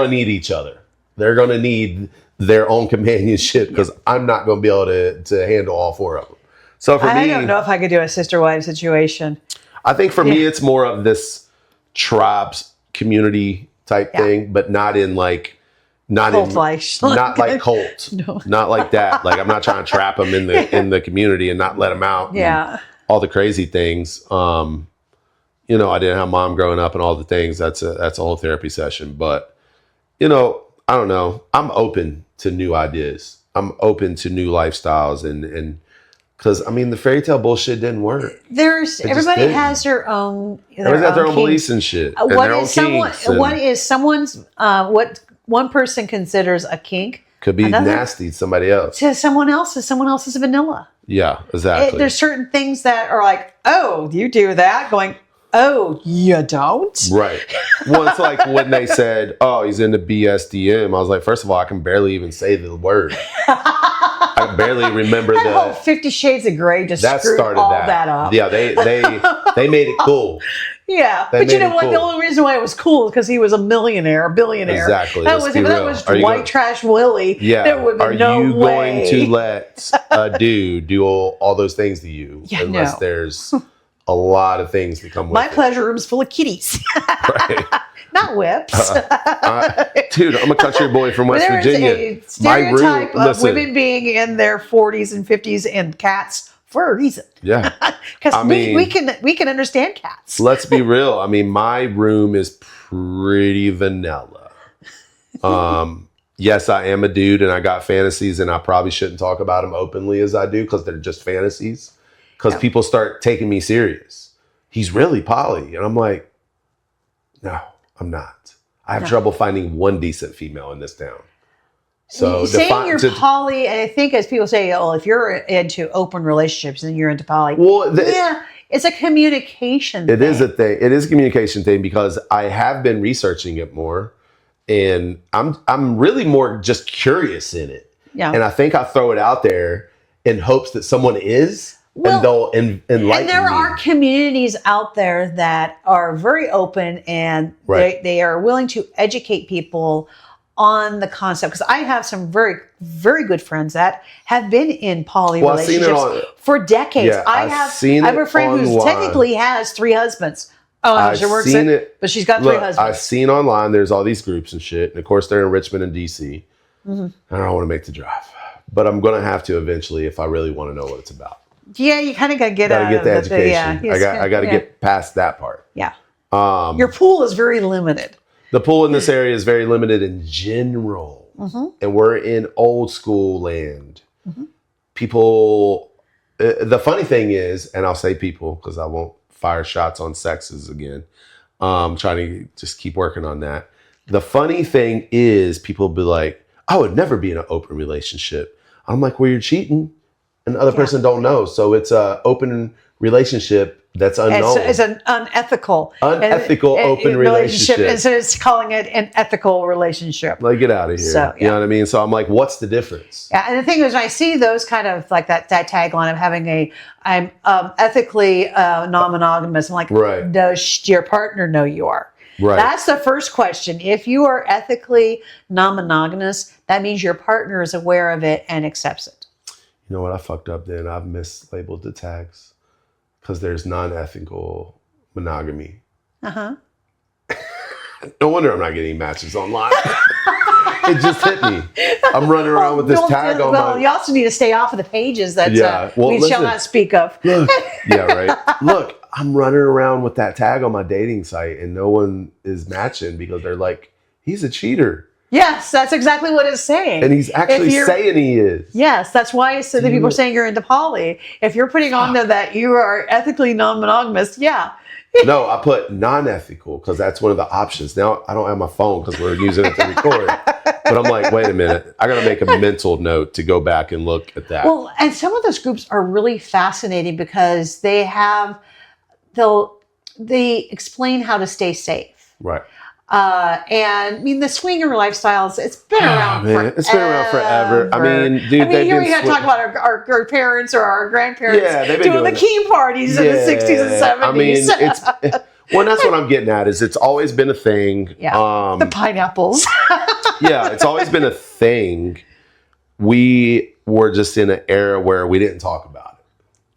need each other. They're gonna need their own companionship because I'm not gonna be able to handle all 4 of them. So for me, I don't know if I could do a sister wife situation. I think for me, it's more of this tribes community type thing, but not in like. Not like cult, no. Not like that. Like I'm not trying to trap them in the community and not let them out. Yeah, all the crazy things. You know, I didn't have mom growing up and all the things. That's a whole therapy session. But you know, I don't know. I'm open to new ideas. I'm open to new lifestyles and because I mean the fairy tale bullshit didn't work. Everybody has their own. Everybody's got their own beliefs and shit. What is someone's what one person considers a kink could be nasty to somebody else. To someone else is vanilla. Yeah, exactly. There's certain things that are like, oh, you do that? Going, oh, you don't? Right. Well, it's like when they said, oh, he's into BSDM. I was like, first of all, I can barely even say the word. I barely remember that whole 50 Shades of Grey just screwed that up. Yeah, they made it cool. Yeah, but you know what? Cool. The only reason why it was cool is because he was a billionaire. Exactly. That was White Trash Willie. Yeah. There would be no way. Are you going to let a dude do all those things to you? Yeah, unless there's a lot of things that come with My pleasure room's full of kitties. Right. Not whips. Dude, I'm a country boy from West Virginia. A stereotype of women being in their 40s and 50s and cats for a reason. Yeah. Because we can understand cats. Let's be real. I mean, my room is pretty vanilla. Yes, I am a dude and I got fantasies and I probably shouldn't talk about them openly as I do because they're just fantasies. Because people start taking me serious. He's really poly. And I'm like, no, I'm not. I have trouble finding one decent female in this town. So saying you're poly, and I think as people say, oh, if you're into open relationships, then you're into poly. Well, it's a communication thing. It is a thing. It is a communication thing because I have been researching it more, and I'm really more just curious in it. Yeah. And I think I throw it out there in hopes that someone is. And they'll enlighten And there are communities out there that are very open and they are willing to educate people on the concept. Because I have some very, very good friends that have been in poly relationships for decades. Yeah, I have a friend who technically has 3 husbands. Oh, I've seen it, but she's got 3 husbands. I've seen online, there's all these groups and shit. And of course, they're in Richmond and DC. Mm-hmm. I don't want to make the drive. But I'm going to have to eventually if I really want to know what it's about. Yeah, you kind of got to get the education. I got to get past that part. Yeah. Your pool is very limited. The pool in this area is very limited in general. Mm-hmm. And we're in old school land. Mm-hmm. People, the funny thing is, and I'll say people because I won't fire shots on sexes again. Trying to just keep working on that. The funny thing is people be like, I would never be in an open relationship. I'm like, well, you're cheating. And the other person don't know. So it's an open relationship that's unknown. It's an unethical open relationship. And so it's calling it an ethical relationship. Like, get out of here. So, you know what I mean? So I'm like, what's the difference? Yeah. And the thing is, I see those kind of like that tagline of having I'm ethically non-monogamous. I'm like, does your partner know you are? Right. That's the first question. If you are ethically non-monogamous, that means your partner is aware of it and accepts it. You know what? I fucked up then. I've mislabeled the tags because there's non-ethical monogamy. Uh-huh. No wonder I'm not getting matches online. It just hit me. I'm running around with this tag on my... you also need to stay off of the pages that we shall not speak of. Look, yeah, right. Look, I'm running around with that tag on my dating site and no one is matching because they're like, he's a cheater. Yes, that's exactly what it's saying. And he's actually saying he is. Yes, that's why so that people are saying you're into poly. If you're putting on there that you are ethically non-monogamous, yeah. No, I put non-ethical because that's one of the options. Now, I don't have my phone because we're using it to record. But I'm like, wait a minute. I got to make a mental note to go back and look at that. Well, and some of those groups are really fascinating because they explain how to stay safe. Right. And I mean, the swinger lifestyles, it's been around forever. It's been around forever. I mean, dude, here we got to talk about our parents or our grandparents doing the key parties in the 60s and 70s. I mean, well, that's what I'm getting at is it's always been a thing. Yeah, the pineapples. Yeah, it's always been a thing. We were just in an era where we didn't talk about it.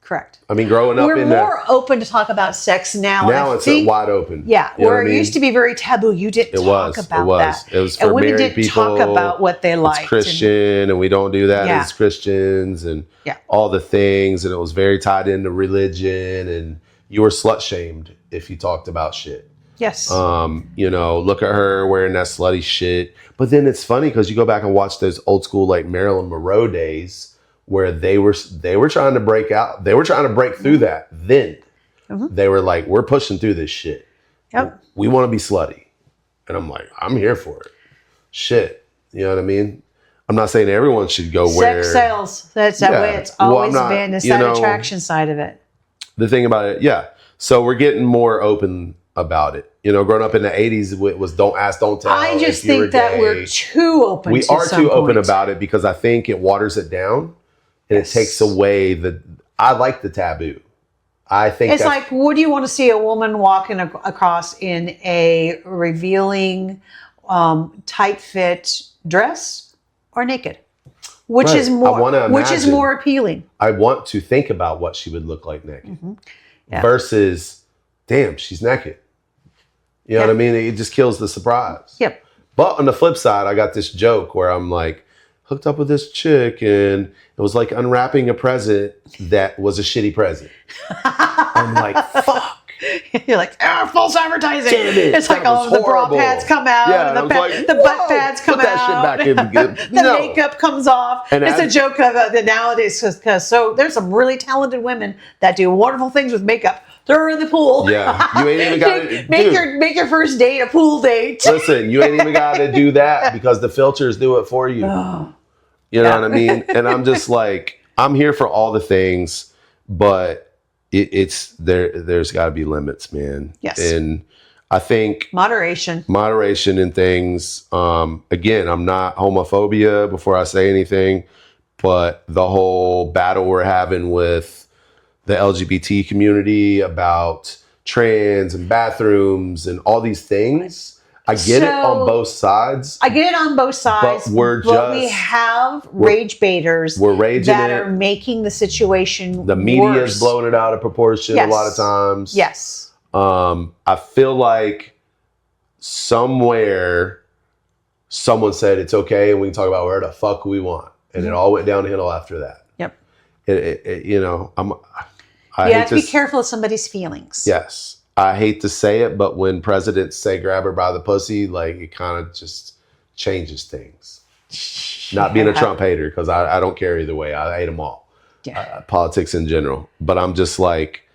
Correct. I mean, growing up we're more open to talk about sex now. Now it's wide open. Yeah, where it used to be very taboo. You didn't talk about that. It was for married people. And women didn't talk about what they liked. It's Christian, and we don't do that as Christians, and all the things. And it was very tied into religion, and you were slut shamed if you talked about shit. Yes. Look at her wearing that slutty shit. But then it's funny because you go back and watch those old school like Marilyn Monroe days where they were trying to break out. They were trying to break through that. Then they were like, we're pushing through this shit. Yep. We want to be slutty. And I'm like, I'm here for it. Shit. You know what I mean? I'm not saying everyone should go wear... Sex sales. That's that way it's always been. It's that attraction side of it. The thing about it, yeah. So we're getting more open about it. Growing up in the 80s, it was don't ask, don't tell. I just think that we're too open. We are too open about it because I think it waters it down and it takes away I like the taboo. I think it's like, would you want to see a woman walking across in a revealing, tight fit dress or naked? Which is more appealing? I want to think about what she would look like naked versus, damn, she's naked. You know what I mean? It just kills the surprise. Yep. But on the flip side, I got this joke where I'm like, hooked up with this chick and it was like unwrapping a present that was a shitty present. I'm like, fuck. You're like, false advertising. Damn it, it's like all the bra pads come out, and the butt pads come out. That shit back in. The makeup comes off. And it's a joke of the nowadays because there's some really talented women that do wonderful things with makeup. Throw her in the pool. Yeah, you ain't even got to make your first date a pool date. Listen, you ain't even got to do that because the filters do it for you. Oh. You know what I mean? And I'm just like, I'm here for all the things, but it's there's got to be limits, man. Yes. And I think moderation in things. Again, I'm not homophobia before I say anything, but the whole battle we're having with the LGBT community about trans and bathrooms and all these things. I get it on both sides. But we have rage baiters that are making the situation The media worse. is blowing it out of proportion a lot of times. Yes. I feel like somewhere someone said it's okay and we can talk about where the fuck we want. And it all went downhill after that. Yep. I have to be careful of somebody's feelings. Yes. I hate to say it, but when presidents say grab her by the pussy, like it kind of just changes things. Not being a Trump hater, because I don't care either way. I hate them all. Yeah. Politics in general. But I'm just like,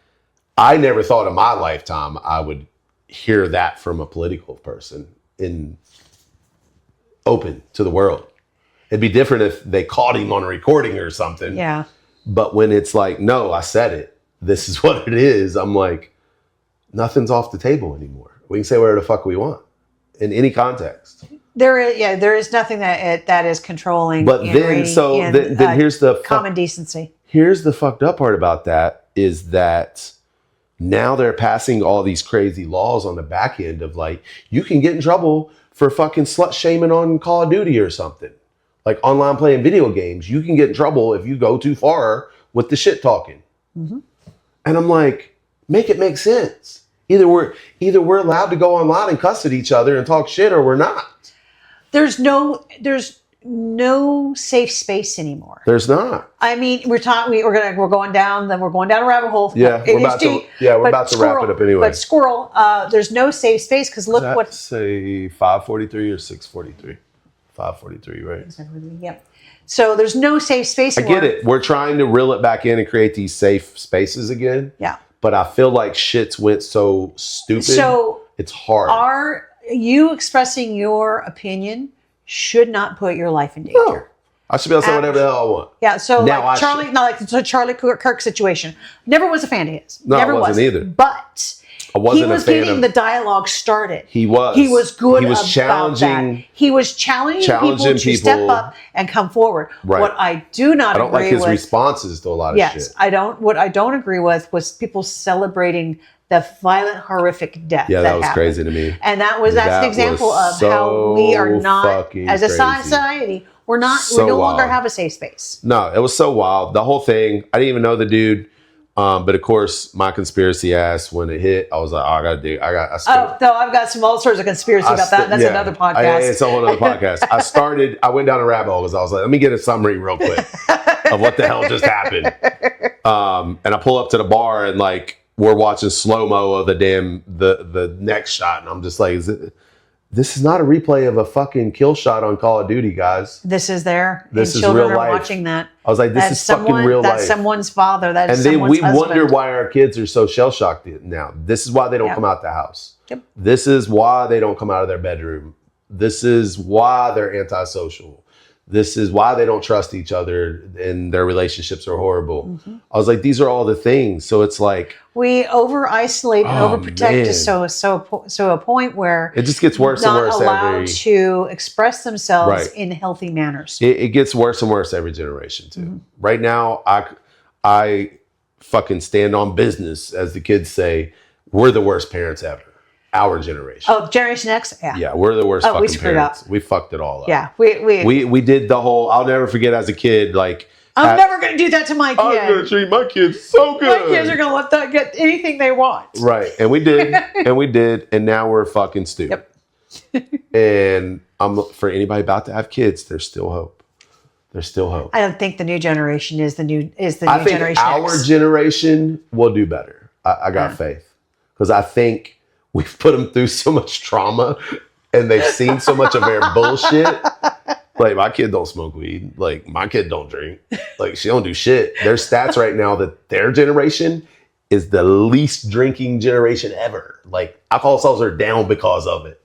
I never thought in my lifetime I would hear that from a political person open to the world. It'd be different if they caught him on a recording or something. Yeah. But when it's like, no, I said it. This is what it is. I'm like, nothing's off the table anymore. We can say whatever the fuck we want in any context. There is nothing that is controlling. But then here's the common decency. Here's the fucked up part about that is that Now they're passing all these crazy laws on the back end of like, you can get in trouble for fucking slut shaming on Call of Duty or something. Like online playing video games, you can get in trouble if you go too far with the shit talking. Mm-hmm. And I'm like, make it make sense. Either we're allowed to go online and cuss at each other and talk shit, or we're not. There's no safe space anymore. There's not. I mean, we're going down a rabbit hole. Yeah, we're about to wrap it up anyway. But squirrel, there's no safe space because look what. Say 543 or 643. 543, right? Yep. So there's no safe space anymore. I get it. We're trying to reel it back in and create these safe spaces again. Yeah. But I feel like shit's went so stupid. So it's hard. Are you expressing your opinion should not put your life in danger? No. I should be able to say whatever the hell I want. Yeah. So now like Charlie Kirk situation. Never was a fan of his. No, Never I wasn't either. But he was getting the dialogue started. He was. He was good. He was about challenging. That. He was challenging people to step up and come forward. Right. What I do not agree with. I don't like his responses to a lot of shit. Yes, I don't. What I don't agree with was people celebrating the violent, horrific death. Yeah, that was happened. crazy to me. And that's an example of how we are not, as a society, we no longer have a safe space. No, it was so wild. The whole thing. I didn't even know the dude. But of course, my conspiracy ass, when it hit, I was like, I've got all sorts of conspiracy about that. That's another podcast. It's a whole other podcast. I went down a rabbit hole because I was like, let me get a summary real quick of what the hell just happened. And I pull up to the bar and like, we're watching slow-mo of the next shot. And I'm just like, this is not a replay of a fucking kill shot on Call of Duty, guys. This is there. This is children real life. Are watching that. I was like, this is fucking real life. That's someone's father. That is someone's husband. And then we wonder why our kids are so shell-shocked now. This is why they don't come out the house. Yep. This is why they don't come out of their bedroom. This is why they're antisocial. This is why they don't trust each other and their relationships are horrible. Mm-hmm. I was like, these are all the things. So it's like we over-isolate and overprotect so a point where it just gets worse and worse. Not allowed to express themselves in healthy manners. It gets worse and worse every generation too. Mm-hmm. Right now, I fucking stand on business, as the kids say. We're the worst parents ever. Our generation. Oh, Generation X? Yeah. Yeah, we're the worst fucking parents. We fucked it all up. Yeah. We did the whole, I'll never forget as a kid, like, I'm never going to do that to my kid. I'm going to treat my kids so good. My kids are going to let them get anything they want. Right. And we did. And now we're fucking stupid. Yep. And for anybody about to have kids, there's still hope. There's still hope. I don't think the new generation is the new generation. I think our generation will do better. I got faith. Because I think we've put them through so much trauma and they've seen so much of our bullshit. Like, my kid don't smoke weed. Like, my kid don't drink. Like, she don't do shit. There's stats right now that their generation is the least drinking generation ever. Like, alcohol sales are down because of it.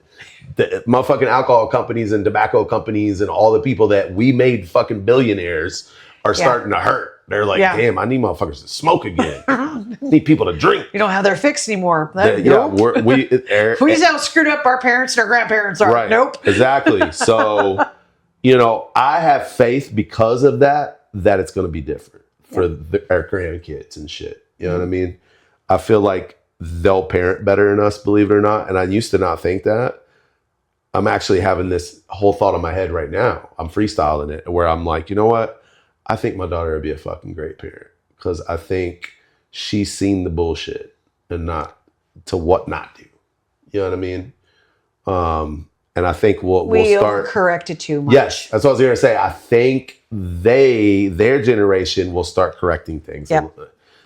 The motherfucking alcohol companies and tobacco companies and all the people that we made fucking billionaires are starting to hurt. They're like, damn, I need motherfuckers to smoke again. I need people to drink. You don't have their fix anymore. We see how screwed up our parents and our grandparents are. Right. Nope. Exactly. So, I have faith because of that it's going to be different for our grandkids and shit. You know what I mean? I feel like they'll parent better than us, believe it or not. And I used to not think that. I'm actually having this whole thought in my head right now. I'm freestyling it where I'm like, you know what? I think my daughter would be a fucking great parent because I think she's seen the bullshit and not to what not do. You know what I mean? And I think we'll start corrected too much. Yes, that's what I was going to say. I think their generation will start correcting things. Yep.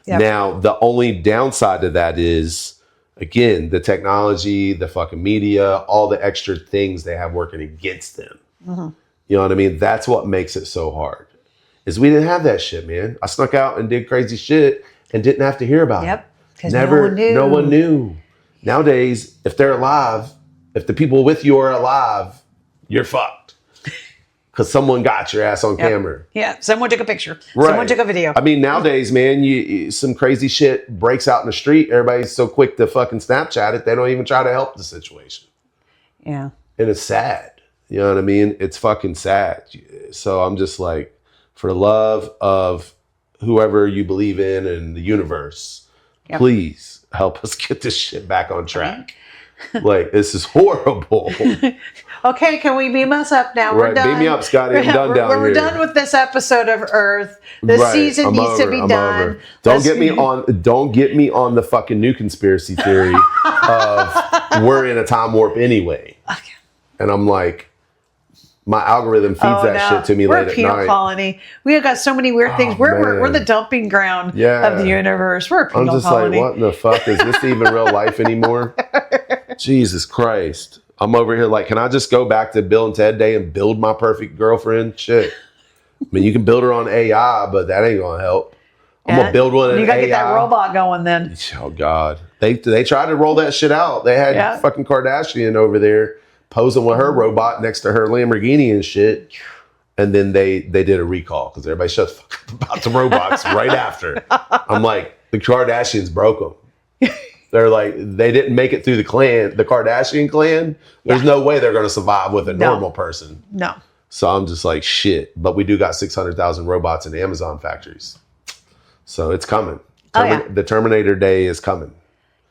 Now, the only downside to that is, again, the technology, the fucking media, all the extra things they have working against them. Mm-hmm. You know what I mean? That's what makes it so hard. Is we didn't have that shit, man. I snuck out and did crazy shit and didn't have to hear about it. Yep. Because no one knew. Nowadays, if they're alive, if the people with you are alive, you're fucked. Because someone got your ass on camera. Yeah, someone took a picture. Right. Someone took a video. I mean, nowadays, man, some crazy shit breaks out in the street. Everybody's so quick to fucking Snapchat it, they don't even try to help the situation. Yeah. And it's sad. You know what I mean? It's fucking sad. So I'm just like, for the love of whoever you believe in and the universe, Yep. Please help us get this shit back on track. Like, this is horrible. Okay, can we beam us up now? We're Right, done. beam me up, Scotty. I'm done down We're here. done with this episode of Earth. The season needs to be done. Don't get me on the fucking new conspiracy theory of we're in a time warp anyway. Okay. And I'm like, my algorithm feeds that shit to me we're late a at penal night. colony. We have got so many weird things. We're the dumping ground of the universe. We're a penal I'm just colony. like, what in the fuck? Is this even real life anymore? Jesus Christ. I'm over here like, can I just go back to Bill and Ted Day and build my perfect girlfriend? Shit. I mean, you can build her on AI, but that ain't going to help. I'm going to build one in AI. You got to get that robot going then. Oh, God. They tried to roll that shit out. They had fucking Kardashian over there posing with her robot next to her Lamborghini and shit. And then they did a recall because everybody shut the fuck up about the robots right after. I'm like, the Kardashians broke them. They're like, they didn't make it through the Kardashian clan. There's no way they're going to survive with a normal person. No. So I'm just like, shit. But we do got 600,000 robots in Amazon factories. So it's coming. The Terminator Day is coming.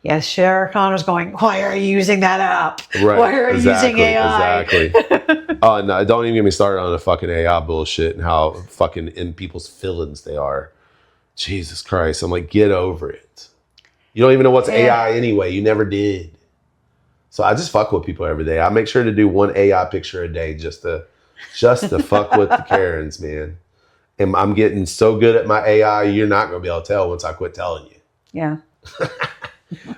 Yes, Sarah Connor's going, why are you using that app? Right. Why are you using AI? Exactly. Oh, no, don't even get me started on the fucking AI bullshit and how fucking in people's feelings they are. Jesus Christ. I'm like, get over it. You don't even know what's AI anyway. You never did. So I just fuck with people every day. I make sure to do one AI picture a day just to fuck with the Karens, man. And I'm getting so good at my AI, you're not going to be able to tell once I quit telling you. Yeah.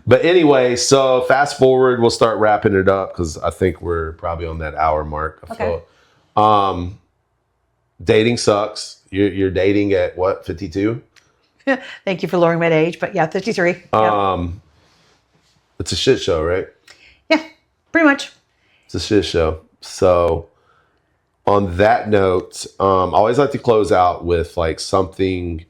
But anyway, so fast forward, we'll start wrapping it up because I think we're probably on that hour mark. Okay. Dating sucks. You're dating at what, 52? Thank you for lowering my age, but yeah, 53. It's a shit show, right? Yeah, pretty much. It's a shit show. So on that note, I always like to close out with like something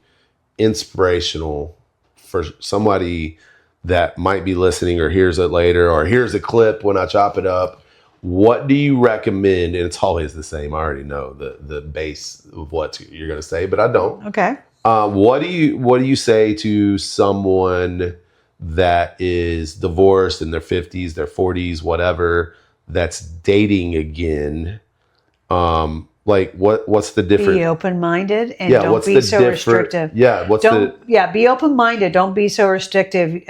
inspirational for somebody that might be listening or hears it later or hears a clip when I chop it up. What do you recommend? And it's always the same. I already know the base of what you're going to say, but I don't. Okay. What do you say to someone that is divorced in their 50s, their 40s, whatever, that's dating again? Like what's the difference? Be open-minded and don't be so restrictive. Yeah. Be open-minded. Don't be so restrictive.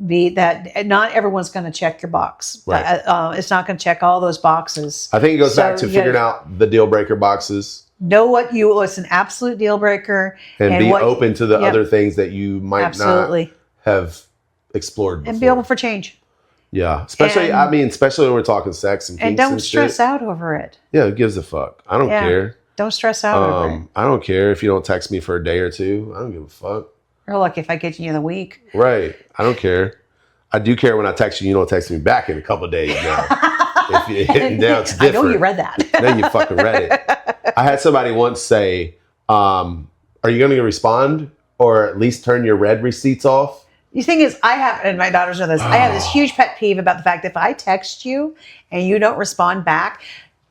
Be that not everyone's going to check your box. Right. It's not going to check all those boxes. I think it goes back to figuring out the deal breaker boxes. Know what's an absolute deal breaker. And be open to the other things that you might not have explored before. And be open for change. Yeah. Especially when we're talking sex and kinks and don't stress out over it. Yeah, who gives a fuck? I don't care. Don't stress out over it. I don't care if you don't text me for a day or two. I don't give a fuck. Or like if I get you in the week. Right. I don't care. I do care when I text you don't text me back in a couple of days now. Now it's different. I know you read that. Then you fucking read it. I had somebody once say, are you going to respond or at least turn your read receipts off? The thing is, and my daughters know this, I have this huge pet peeve about the fact that if I text you and you don't respond back,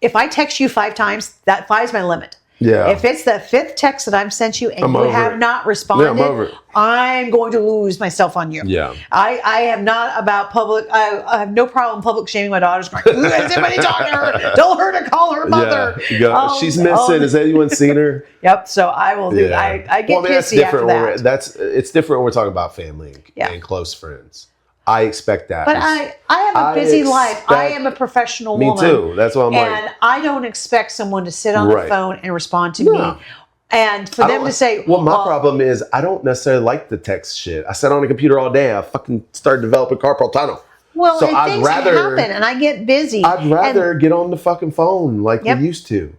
if I text you 5 times, that 5 is my limit. Yeah. If it's the 5th text that I've sent you and you have not responded, I'm going to lose myself on you. Yeah. I am not about public. I have no problem public shaming my daughters. Going, is anybody talking to her? Tell her to call her mother. Yeah. She's missing. Has anyone seen her? Yep. So I will do. I get pissy after that. It's different when we're talking about family and close friends. I expect that. But I have a busy life. I am a professional woman. Me too. That's what I'm like. And I don't expect someone to sit on the phone and respond to me. And for them to say... Well, my problem is I don't necessarily like the text shit. I sat on the computer all day. I fucking started developing carpal tunnel. Well, so things happen and I get busy. I'd rather get on the fucking phone like we used to.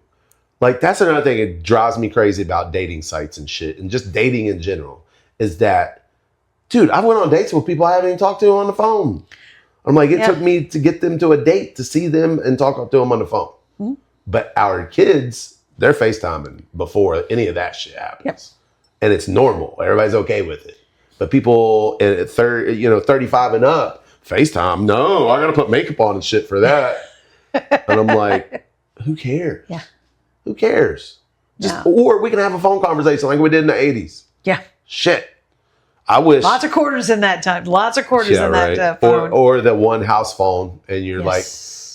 Like, that's another thing that drives me crazy about dating sites and shit and just dating in general is that dude, I went on dates with people I haven't even talked to on the phone. I'm like, it took me to get them to a date to see them and talk to them on the phone. Mm-hmm. But our kids, they're FaceTiming before any of that shit happens. Yep. And it's normal. Everybody's okay with it. But people at 35 and up, FaceTime, no, I got to put makeup on and shit for that. And I'm like, who cares? Yeah. Who cares? Or we can have a phone conversation like we did in the 80s. Yeah. Shit. I wish lots of quarters in that time. Lots of quarters in that phone. Or the one house phone, and you're like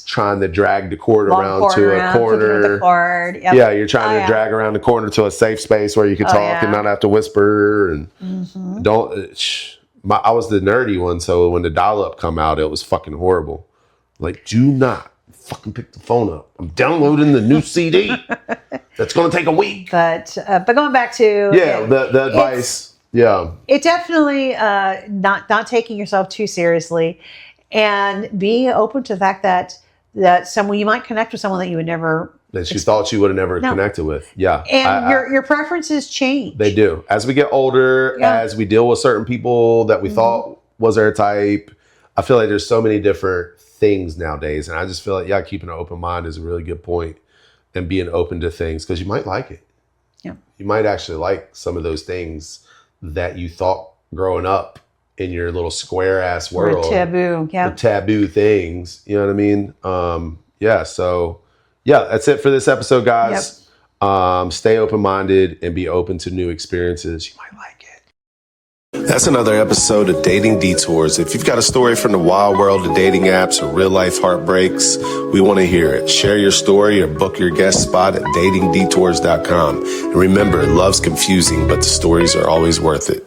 trying to drag the cord around to a corner. The cord. Yep. Yeah, you're trying to drag around the corner to a safe space where you can talk and not have to whisper. And I was the nerdy one, so when the dial-up come out, it was fucking horrible. Like, do not fucking pick the phone up. I'm downloading the new CD. That's going to take a week. But going back to the advice. It definitely not taking yourself too seriously, and being open to the fact that someone you might connect with someone that you would never that you thought you would have never connected with. Yeah. And your preferences change. They do. As we get older, as we deal with certain people that we thought was our type, I feel like there's so many different things nowadays. And I just feel like, keeping an open mind is a really good point, and being open to things, because you might like it. Yeah. You might actually like some of those things that you thought growing up in your little square ass world. Or taboo. Yeah. The taboo things. You know what I mean? So that's it for this episode, guys. Yep. Stay open-minded and be open to new experiences. You might like it. That's another episode of Dating Detours. If you've got a story from the wild world of dating apps or real life heartbreaks, we want to hear it. Share your story or book your guest spot at datingdetours.com. And remember, love's confusing, but the stories are always worth it.